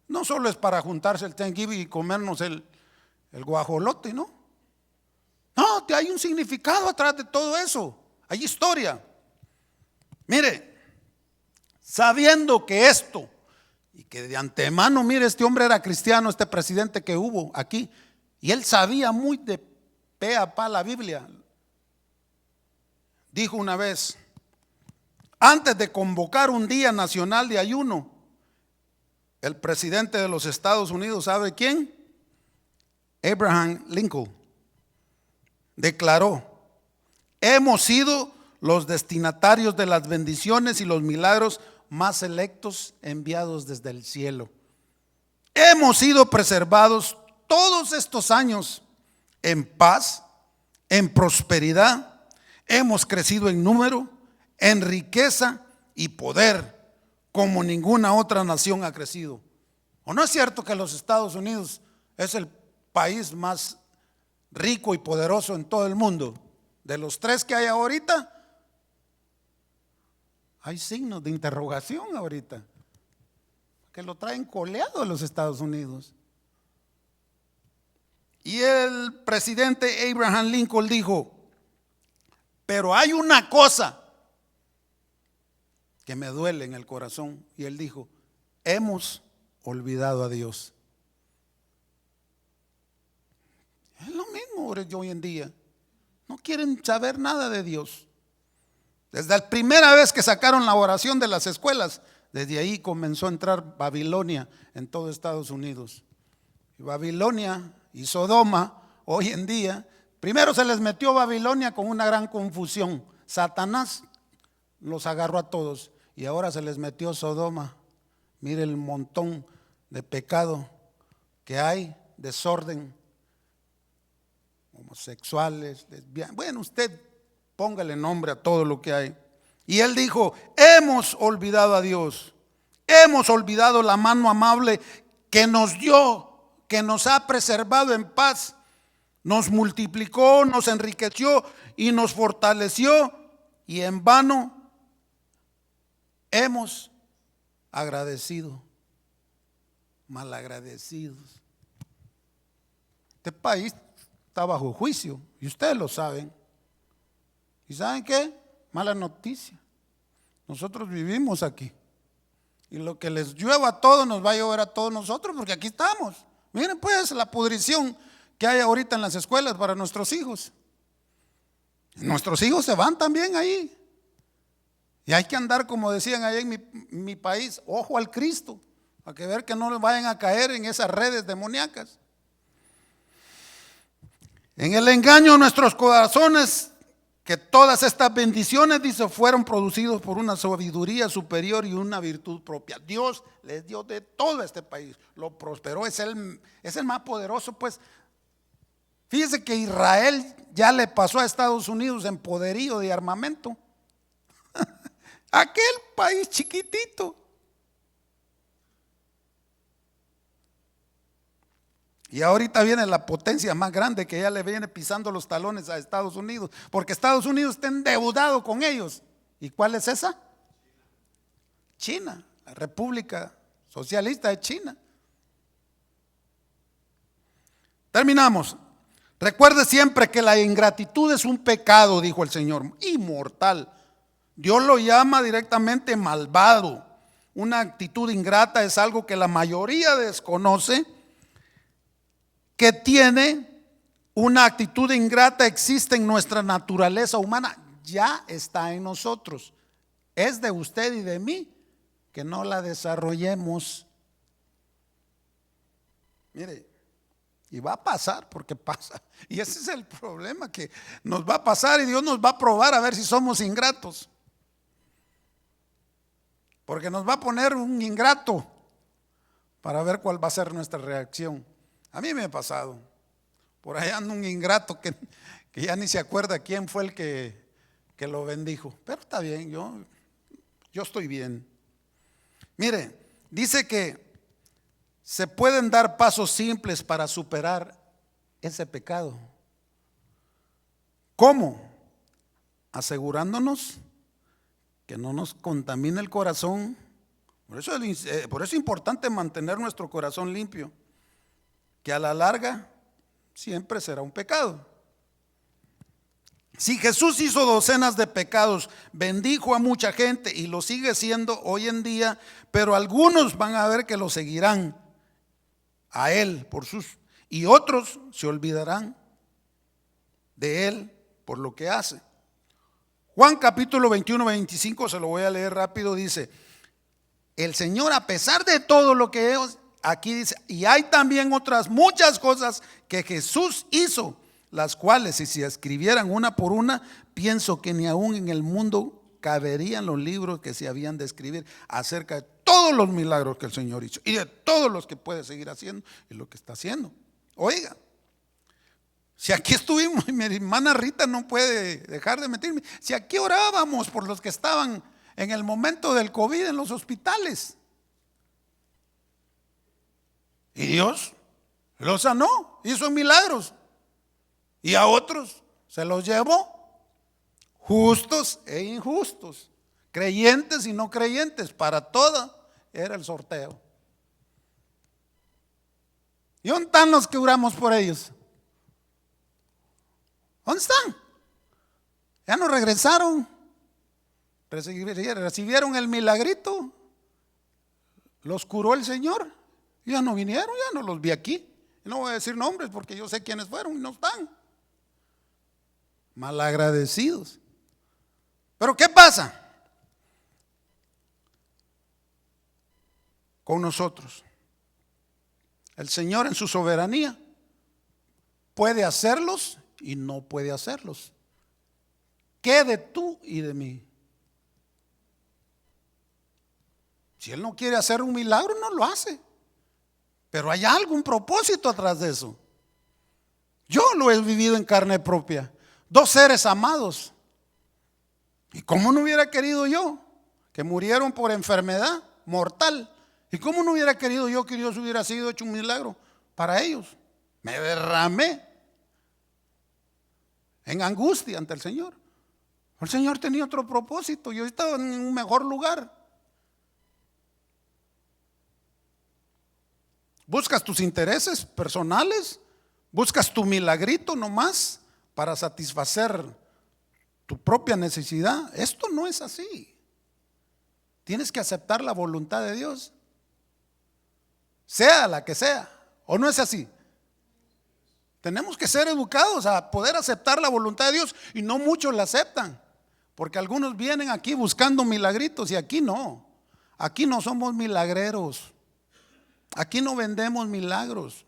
No solo es para juntarse el Thanksgiving y comernos el guajolote, ¿no? No, hay un significado atrás de todo eso. Hay historia. Mire, sabiendo que esto, y que de antemano, mire, este hombre era cristiano, este presidente que hubo aquí, y él sabía muy de pe a pa la Biblia. Dijo una vez, antes de convocar un día nacional de ayuno, el presidente de los Estados Unidos, ¿sabe quién? Abraham Lincoln declaró: hemos sido los destinatarios de las bendiciones y los milagros más selectos enviados desde el cielo. Hemos sido preservados todos estos años en paz, en prosperidad. Hemos crecido en número, en riqueza y poder como ninguna otra nación ha crecido. ¿O no es cierto que los Estados Unidos es el país más rico y poderoso en todo el mundo? De los tres que hay ahorita, hay signos de interrogación ahorita, que lo traen coleado a los Estados Unidos. Y el presidente Abraham Lincoln dijo: pero hay una cosa que me duele en el corazón. Y él dijo: hemos olvidado a Dios. Es lo mismo hoy en día. No quieren saber nada de Dios. Desde la primera vez que sacaron la oración de las escuelas, desde ahí comenzó a entrar Babilonia en todo Estados Unidos. Y Babilonia y Sodoma hoy en día, primero se les metió Babilonia con una gran confusión. Satanás los agarró a todos y ahora se les metió Sodoma. Mire el montón de pecado que hay, desorden, homosexuales, lesbianas. Bueno, usted póngale nombre a todo lo que hay. Y él dijo: hemos olvidado a Dios, hemos olvidado la mano amable que nos dio, que nos ha preservado en paz, nos multiplicó, nos enriqueció y nos fortaleció, y en vano hemos agradecido, malagradecidos. Este país está bajo juicio y ustedes lo saben. ¿Y saben qué? Mala noticia. Nosotros vivimos aquí. Y lo que les llueva a todos nos va a llover a todos nosotros, porque aquí estamos. Miren pues la pudrición que hay ahorita en las escuelas para nuestros hijos. Nuestros hijos se van también ahí. Y hay que andar, como decían allá en mi país, ojo al Cristo, para que ver que no les vayan a caer en esas redes demoníacas. En el engaño de nuestros corazones, que todas estas bendiciones, dice, fueron producidos por una sabiduría superior y una virtud propia. Dios les dio de todo a este país, lo prosperó, es el más poderoso. Pues fíjese que Israel ya le pasó a Estados Unidos en poderío de armamento. Aquel país chiquitito. Y ahorita viene la potencia más grande que ya le viene pisando los talones a Estados Unidos, porque Estados Unidos está endeudado con ellos. ¿Y cuál es esa? China, la República Socialista de China. Terminamos. Recuerde siempre que la ingratitud es un pecado, dijo el Señor, inmortal. Dios lo llama directamente malvado. Una actitud ingrata es algo que la mayoría desconoce. Que tiene una actitud ingrata, existe en nuestra naturaleza humana, ya está en nosotros. Es de usted y de mí que no la desarrollemos. Mire, y va a pasar porque pasa. Y ese es el problema, que nos va a pasar y Dios nos va a probar a ver si somos ingratos. Porque nos va a poner un ingrato para ver cuál va a ser nuestra reacción. A mí me ha pasado. Por ahí anda un ingrato que ya ni se acuerda quién fue el que lo bendijo. Pero está bien, yo estoy bien. Mire, dice que se pueden dar pasos simples para superar ese pecado. ¿Cómo? Asegurándonos que no nos contamine el corazón. Por eso es importante mantener nuestro corazón limpio, que a la larga siempre será un pecado. Si Jesús hizo docenas de pecados, bendijo a mucha gente y lo sigue siendo hoy en día, pero algunos van a ver que lo seguirán a Él y otros se olvidarán de Él por lo que hace. Juan capítulo 21, 25, se lo voy a leer rápido, dice: el Señor, a pesar de todo lo que es, aquí dice, y hay también otras muchas cosas que Jesús hizo, las cuales si se escribieran una por una, pienso que ni aún en el mundo caberían los libros que se habían de escribir acerca de todos los milagros que el Señor hizo y de todos los que puede seguir haciendo y lo que está haciendo. Oiga, si aquí estuvimos, y mi hermana Rita no puede dejar de mentirme, si aquí orábamos por los que estaban en el momento del COVID en los hospitales, y Dios los sanó, hizo milagros, y a otros se los llevó, justos e injustos, creyentes y no creyentes, para todo era el sorteo. ¿Y dónde están los que oramos por ellos? ¿Dónde están? Ya no regresaron, recibieron el milagrito, los curó el Señor, ya no vinieron, ya no los vi aquí. No voy a decir nombres porque yo sé quiénes fueron y no están. Malagradecidos. Pero ¿qué pasa con nosotros? El Señor en su soberanía puede hacerlos y no puede hacerlos. ¿Qué de tú y de mí? Si Él no quiere hacer un milagro, no lo hace. Pero hay algún propósito atrás de eso. Yo lo he vivido en carne propia. 2 seres amados. ¿Y cómo no hubiera querido yo que murieron por enfermedad mortal? ¿Y cómo no hubiera querido yo que Dios hubiera sido hecho un milagro para ellos? Me derramé en angustia ante el Señor. El Señor tenía otro propósito. Yo estaba en un mejor lugar. Buscas tus intereses personales, buscas tu milagrito nomás para satisfacer tu propia necesidad. Esto no es así. Tienes que aceptar la voluntad de Dios, sea la que sea, ¿o no es así? Tenemos que ser educados a poder aceptar la voluntad de Dios, y no muchos la aceptan, porque algunos vienen aquí buscando milagritos y aquí no somos milagreros. Aquí no vendemos milagros.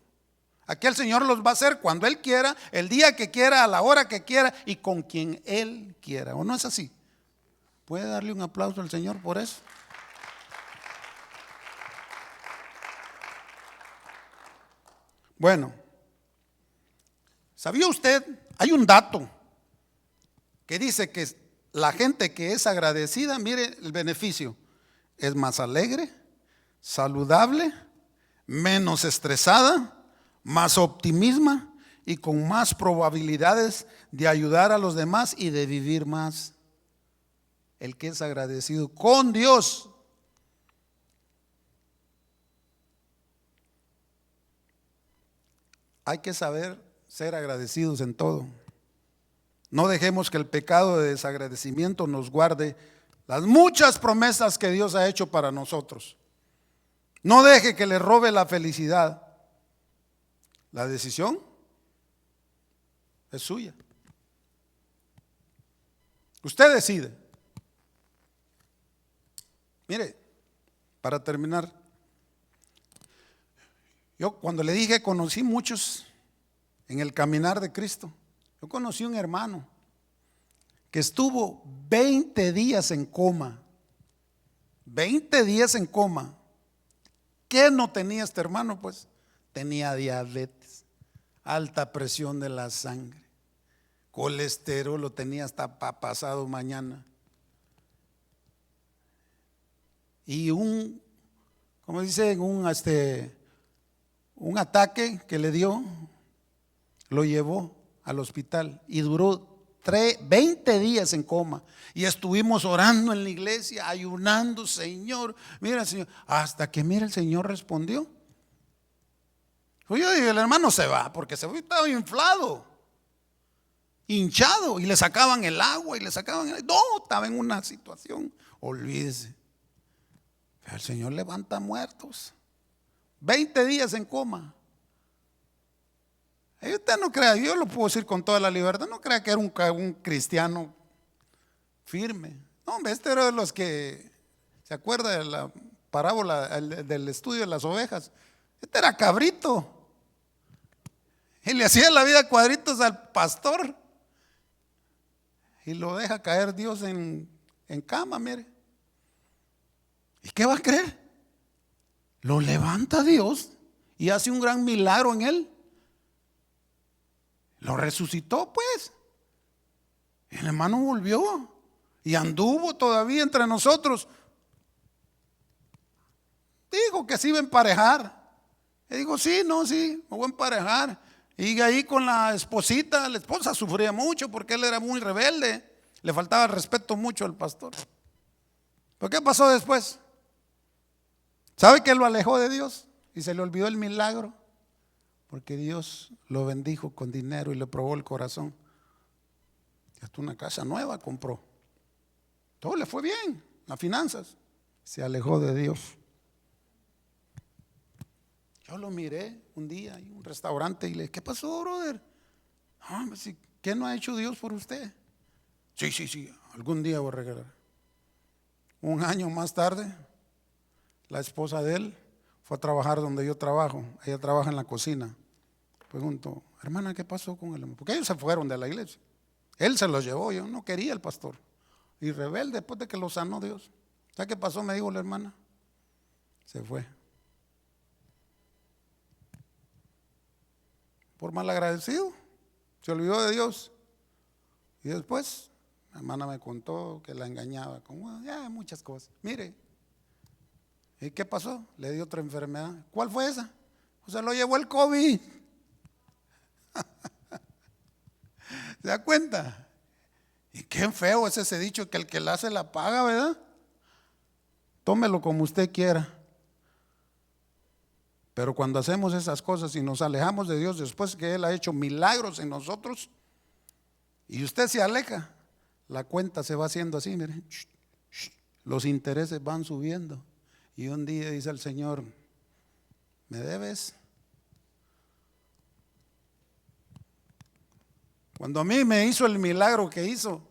Aquí el Señor los va a hacer cuando Él quiera, el día que quiera, a la hora que quiera y con quien Él quiera. ¿O no es así? ¿Puede darle un aplauso al Señor por eso? Bueno, ¿sabía usted? Hay un dato que dice que la gente que es agradecida, mire el beneficio, es más alegre, saludable, menos estresada, más optimista y con más probabilidades de ayudar a los demás y de vivir más. El que es agradecido con Dios. Hay que saber ser agradecidos en todo. No dejemos que el pecado de desagradecimiento nos guarde las muchas promesas que Dios ha hecho para nosotros. No deje que le robe la felicidad. La decisión es suya. Usted decide. Mire, para terminar, yo cuando le dije conocí muchos en el caminar de Cristo. Yo conocí un hermano que estuvo 20 días en coma. 20 días en coma. ¿Qué no tenía este hermano? Pues tenía diabetes. alta presión de la sangre, colesterol, lo tenía hasta pasado mañana. Y como dicen, un ataque que le dio, lo llevó al hospital y duró 20 días en coma. Y estuvimos orando en la iglesia, ayunando, Señor, mira, Señor, hasta que mira, el Señor respondió. Yo dije, el hermano se va, porque estaba inflado, hinchado, y le sacaban el agua y le sacaban no, estaba en una situación, olvídese. Pero el Señor levanta muertos. 20 días en coma. Y usted no crea, yo lo puedo decir con toda la libertad, no crea que era un cristiano firme. No, hombre, este era de los que, ¿se acuerda de la parábola del estudio de las ovejas? Este era cabrito. Y le hacía la vida cuadritos al pastor. Y lo deja caer Dios en cama, mire. ¿Y qué va a creer? Lo levanta Dios y hace un gran milagro en él. Lo resucitó, pues. Y el hermano volvió y anduvo todavía entre nosotros. Dijo que se iba a emparejar. Y dijo, sí, me voy a emparejar. Y ahí con la esposita, la esposa sufría mucho porque él era muy rebelde. Le faltaba el respeto mucho al pastor. ¿Pero qué pasó después? ¿Sabe que lo alejó de Dios? Y se le olvidó el milagro. Porque Dios lo bendijo con dinero y le probó el corazón. Y hasta una casa nueva compró. Todo le fue bien, las finanzas. Se alejó de Dios. Yo lo miré un día en un restaurante y le dije, ¿qué pasó, brother? ¿Qué no ha hecho Dios por usted? Sí, algún día voy a regalar. Un año más tarde, la esposa de él fue a trabajar donde yo trabajo. Ella trabaja en la cocina. Pregunto, hermana, ¿qué pasó con él? Porque ellos se fueron de la iglesia. Él se los llevó, yo no quería el pastor. Y rebelde después de que lo sanó Dios. ¿Sabe qué pasó? Me dijo la hermana. Se fue. Por malagradecido. Se olvidó de Dios. Y después, la hermana me contó que la engañaba con muchas cosas. Mire, ¿y qué pasó? Le dio otra enfermedad. ¿Cuál fue esa? Pues se lo llevó el COVID. ¿Se da cuenta? Y qué feo es ese dicho que el que la hace la paga, ¿verdad? Tómelo como usted quiera. Pero cuando hacemos esas cosas y nos alejamos de Dios después que Él ha hecho milagros en nosotros y usted se aleja, la cuenta se va haciendo así, miren, los intereses van subiendo y un día dice el Señor, ¿me debes? Cuando a mí me hizo el milagro que hizo,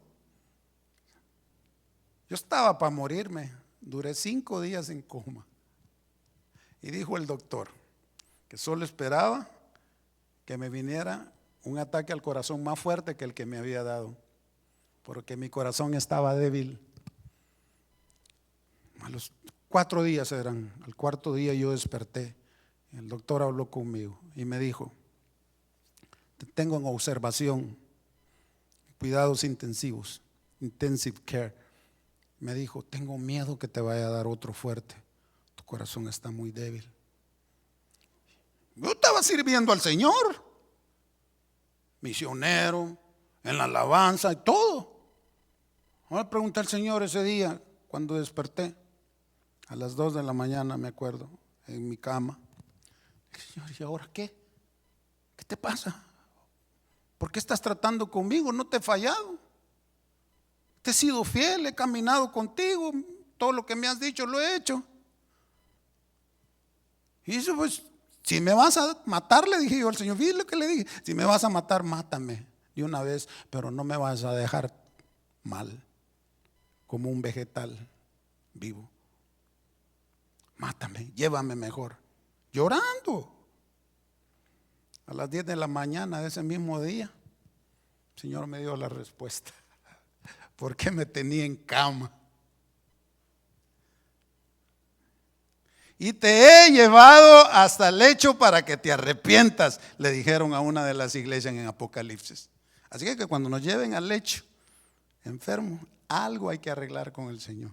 yo estaba para morirme, duré 5 días en coma. Y dijo el doctor que solo esperaba que me viniera un ataque al corazón más fuerte que el que me había dado, porque mi corazón estaba débil. A los 4 días eran, al 4.º día yo desperté. El doctor habló conmigo y me dijo, te tengo en observación, cuidados intensivos, intensive care. Me dijo, tengo miedo que te vaya a dar otro fuerte. Tu corazón está muy débil. Yo estaba sirviendo al Señor, misionero, en la alabanza y todo. Ahora pregunté al Señor ese día, cuando desperté, a las 2 de la mañana me acuerdo, en mi cama. Señor, ¿y ahora qué? ¿Qué te pasa? ¿Por qué estás tratando conmigo? No te he fallado. Te he sido fiel, he caminado contigo, todo lo que me has dicho lo he hecho. Y eso pues, si me vas a matar, le dije yo al Señor, fíjate lo que le dije, si me vas a matar, mátame de una vez, pero no me vas a dejar mal, como un vegetal vivo. Mátame, llévame mejor. Llorando. A las 10 de la mañana de ese mismo día, el Señor me dio la respuesta. ¿Por qué me tenía en cama? y te he llevado hasta el lecho para que te arrepientas, le dijeron a una de las iglesias en Apocalipsis. Así que cuando nos lleven al lecho enfermo, algo hay que arreglar con el Señor.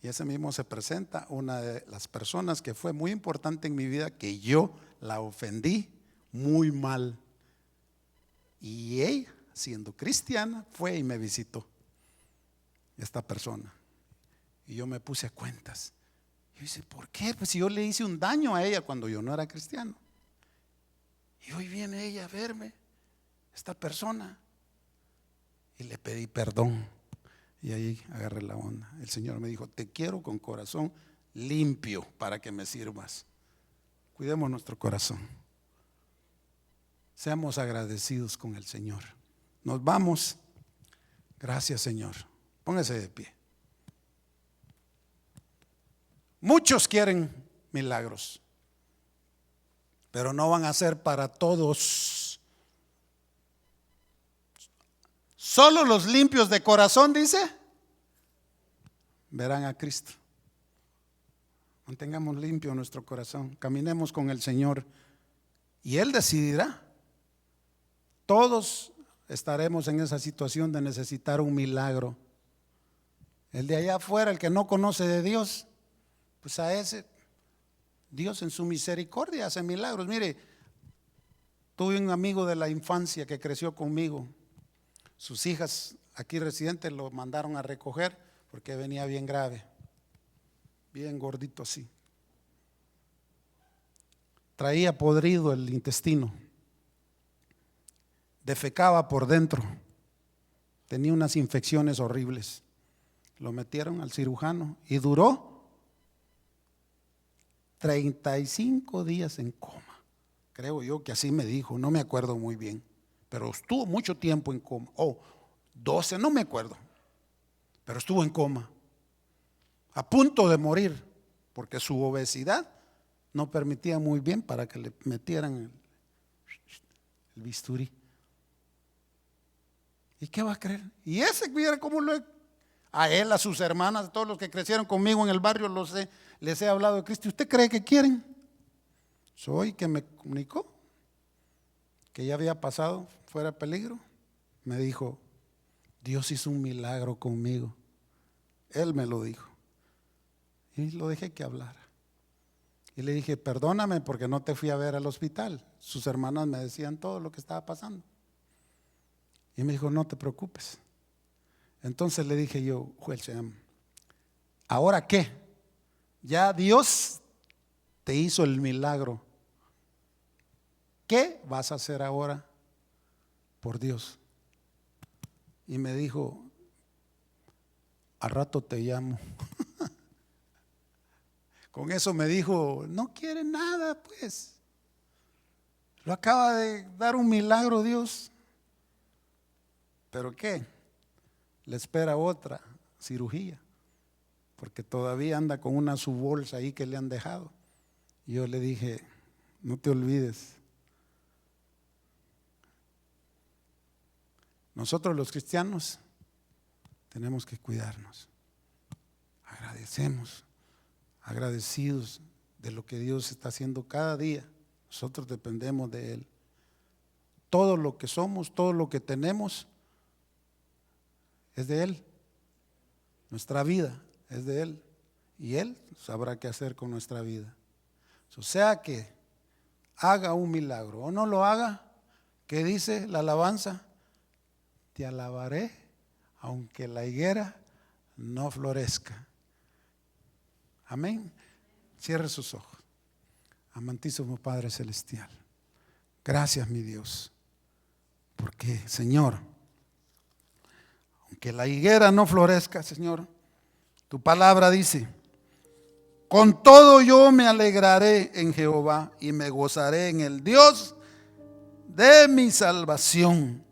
Y ese mismo se presenta una de las personas que fue muy importante en mi vida, que yo la ofendí muy mal. Y ella, siendo cristiana, fue y me visitó, esta persona. Y yo me puse a cuentas. Y yo dice, ¿por qué? Pues si yo le hice un daño a ella cuando yo no era cristiano. Y hoy viene ella a verme, esta persona. Y le pedí perdón. Y ahí agarré la onda. El Señor me dijo, te quiero con corazón limpio para que me sirvas. Cuidemos nuestro corazón. Seamos agradecidos con el Señor. Nos vamos. Gracias, Señor. Póngase de pie. Muchos quieren milagros, pero no van a ser para todos. Solo los limpios de corazón, dice, verán a Cristo. Mantengamos limpio nuestro corazón, caminemos con el Señor y Él decidirá. Todos estaremos en esa situación de necesitar un milagro. El de allá afuera, el que no conoce de Dios, pues a ese Dios en su misericordia hace milagros. Mire, tuve un amigo de la infancia que creció conmigo. Sus hijas aquí residentes lo mandaron a recoger porque venía bien grave, bien gordito así. Traía podrido el intestino, defecaba por dentro, tenía unas infecciones horribles. Lo metieron al cirujano y duró 35 días en coma. Creo yo que así me dijo, no me acuerdo muy bien, pero estuvo mucho tiempo en coma. 12, no me acuerdo, pero estuvo en coma, a punto de morir, porque su obesidad no permitía muy bien para que le metieran el bisturí. ¿Y qué va a creer? Y ese, mira cómo a él, a sus hermanas, a todos los que crecieron conmigo en el barrio, les he hablado de Cristo. ¿Usted cree que quieren? Soy que me comunicó que ya había pasado fuera de peligro. Me dijo, Dios hizo un milagro conmigo. Él me lo dijo. Y lo dejé que hablara. Y le dije, perdóname porque no te fui a ver al hospital. Sus hermanas me decían todo lo que estaba pasando. Y me dijo, no te preocupes. Entonces le dije yo, ¿ahora qué? Ya Dios te hizo el milagro. ¿Qué vas a hacer ahora por Dios? Y me dijo, al rato te llamo. Con eso me dijo, no quiere nada, pues. Lo acaba de dar un milagro Dios. ¿Pero qué? Le espera otra cirugía, porque todavía anda con una su bolsa ahí que le han dejado. Y yo le dije, no te olvides. Nosotros los cristianos tenemos que cuidarnos. Agradecidos de lo que Dios está haciendo cada día. Nosotros dependemos de Él. Todo lo que somos, todo lo que tenemos es de Él. Nuestra vida es de Él. Y Él sabrá qué hacer con nuestra vida. O sea que haga un milagro o no lo haga, ¿qué dice la alabanza? Te alabaré aunque la higuera no florezca. Amén. Cierre sus ojos. Amantísimo Padre Celestial, gracias mi Dios, porque Señor, aunque la higuera no florezca, Señor, tu palabra dice, con todo yo me alegraré en Jehová y me gozaré en el Dios de mi salvación.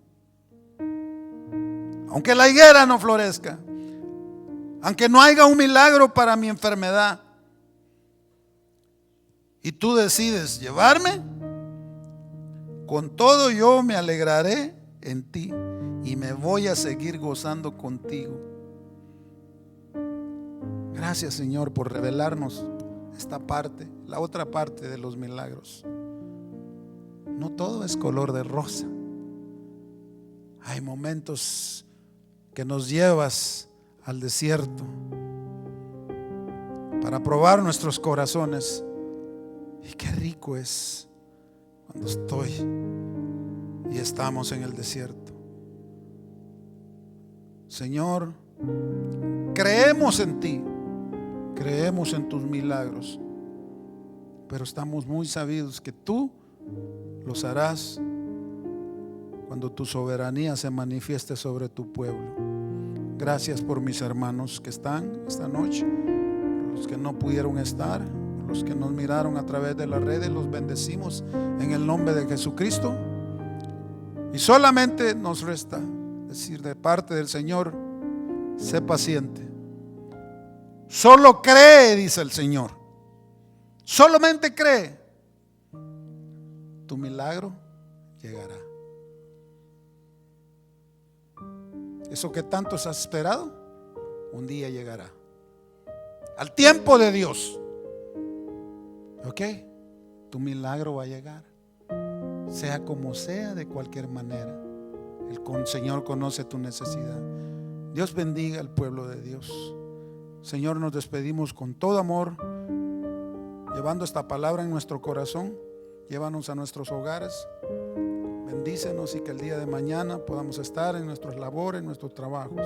Aunque la higuera no florezca, aunque no haya un milagro para mi enfermedad, y tú decides llevarme, con todo yo me alegraré en ti y me voy a seguir gozando contigo. Gracias, Señor, por revelarnos esta parte, la otra parte de los milagros. No todo es color de rosa. Hay momentos que nos llevas al desierto para probar nuestros corazones. Y qué rico es cuando estoy y estamos en el desierto. Señor, creemos en ti, creemos en tus milagros, pero estamos muy sabidos que tú los harás cuando tu soberanía se manifieste sobre tu pueblo. Gracias por mis hermanos que están esta noche, por los que no pudieron estar, por los que nos miraron a través de las redes. Los bendecimos en el nombre de Jesucristo. Y solamente nos resta decir de parte del Señor: sé paciente. Solo cree, dice el Señor. Solamente cree. Tu milagro llegará. Eso que tanto has esperado, un día llegará. Al tiempo de Dios. ¿Ok? Tu milagro va a llegar. Sea como sea, de cualquier manera. El Señor conoce tu necesidad. Dios bendiga al pueblo de Dios. Señor, nos despedimos con todo amor, llevando esta palabra en nuestro corazón. Llévanos a nuestros hogares. Bendícenos y que el día de mañana podamos estar en nuestras labores, en nuestros trabajos.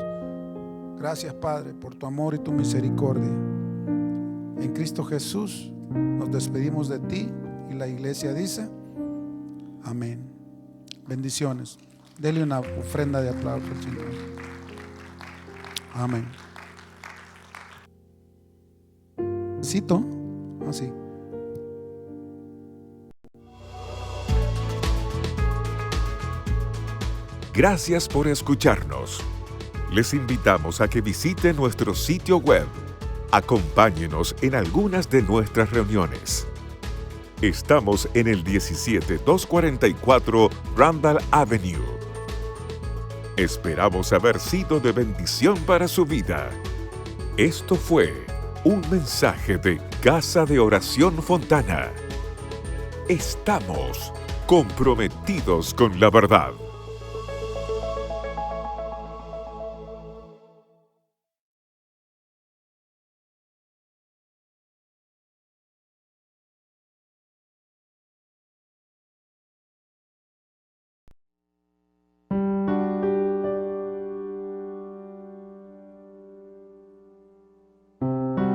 Gracias, Padre, por tu amor y tu misericordia. En Cristo Jesús nos despedimos de ti, y la iglesia dice: amén. Bendiciones. Dele una ofrenda de aplauso al Señor. Amén. Cito así. Gracias por escucharnos. Les invitamos a que visiten nuestro sitio web. Acompáñenos en algunas de nuestras reuniones. Estamos en el 17244 Randall Avenue. Esperamos haber sido de bendición para su vida. Esto fue un mensaje de Casa de Oración Fontana. Estamos comprometidos con la verdad.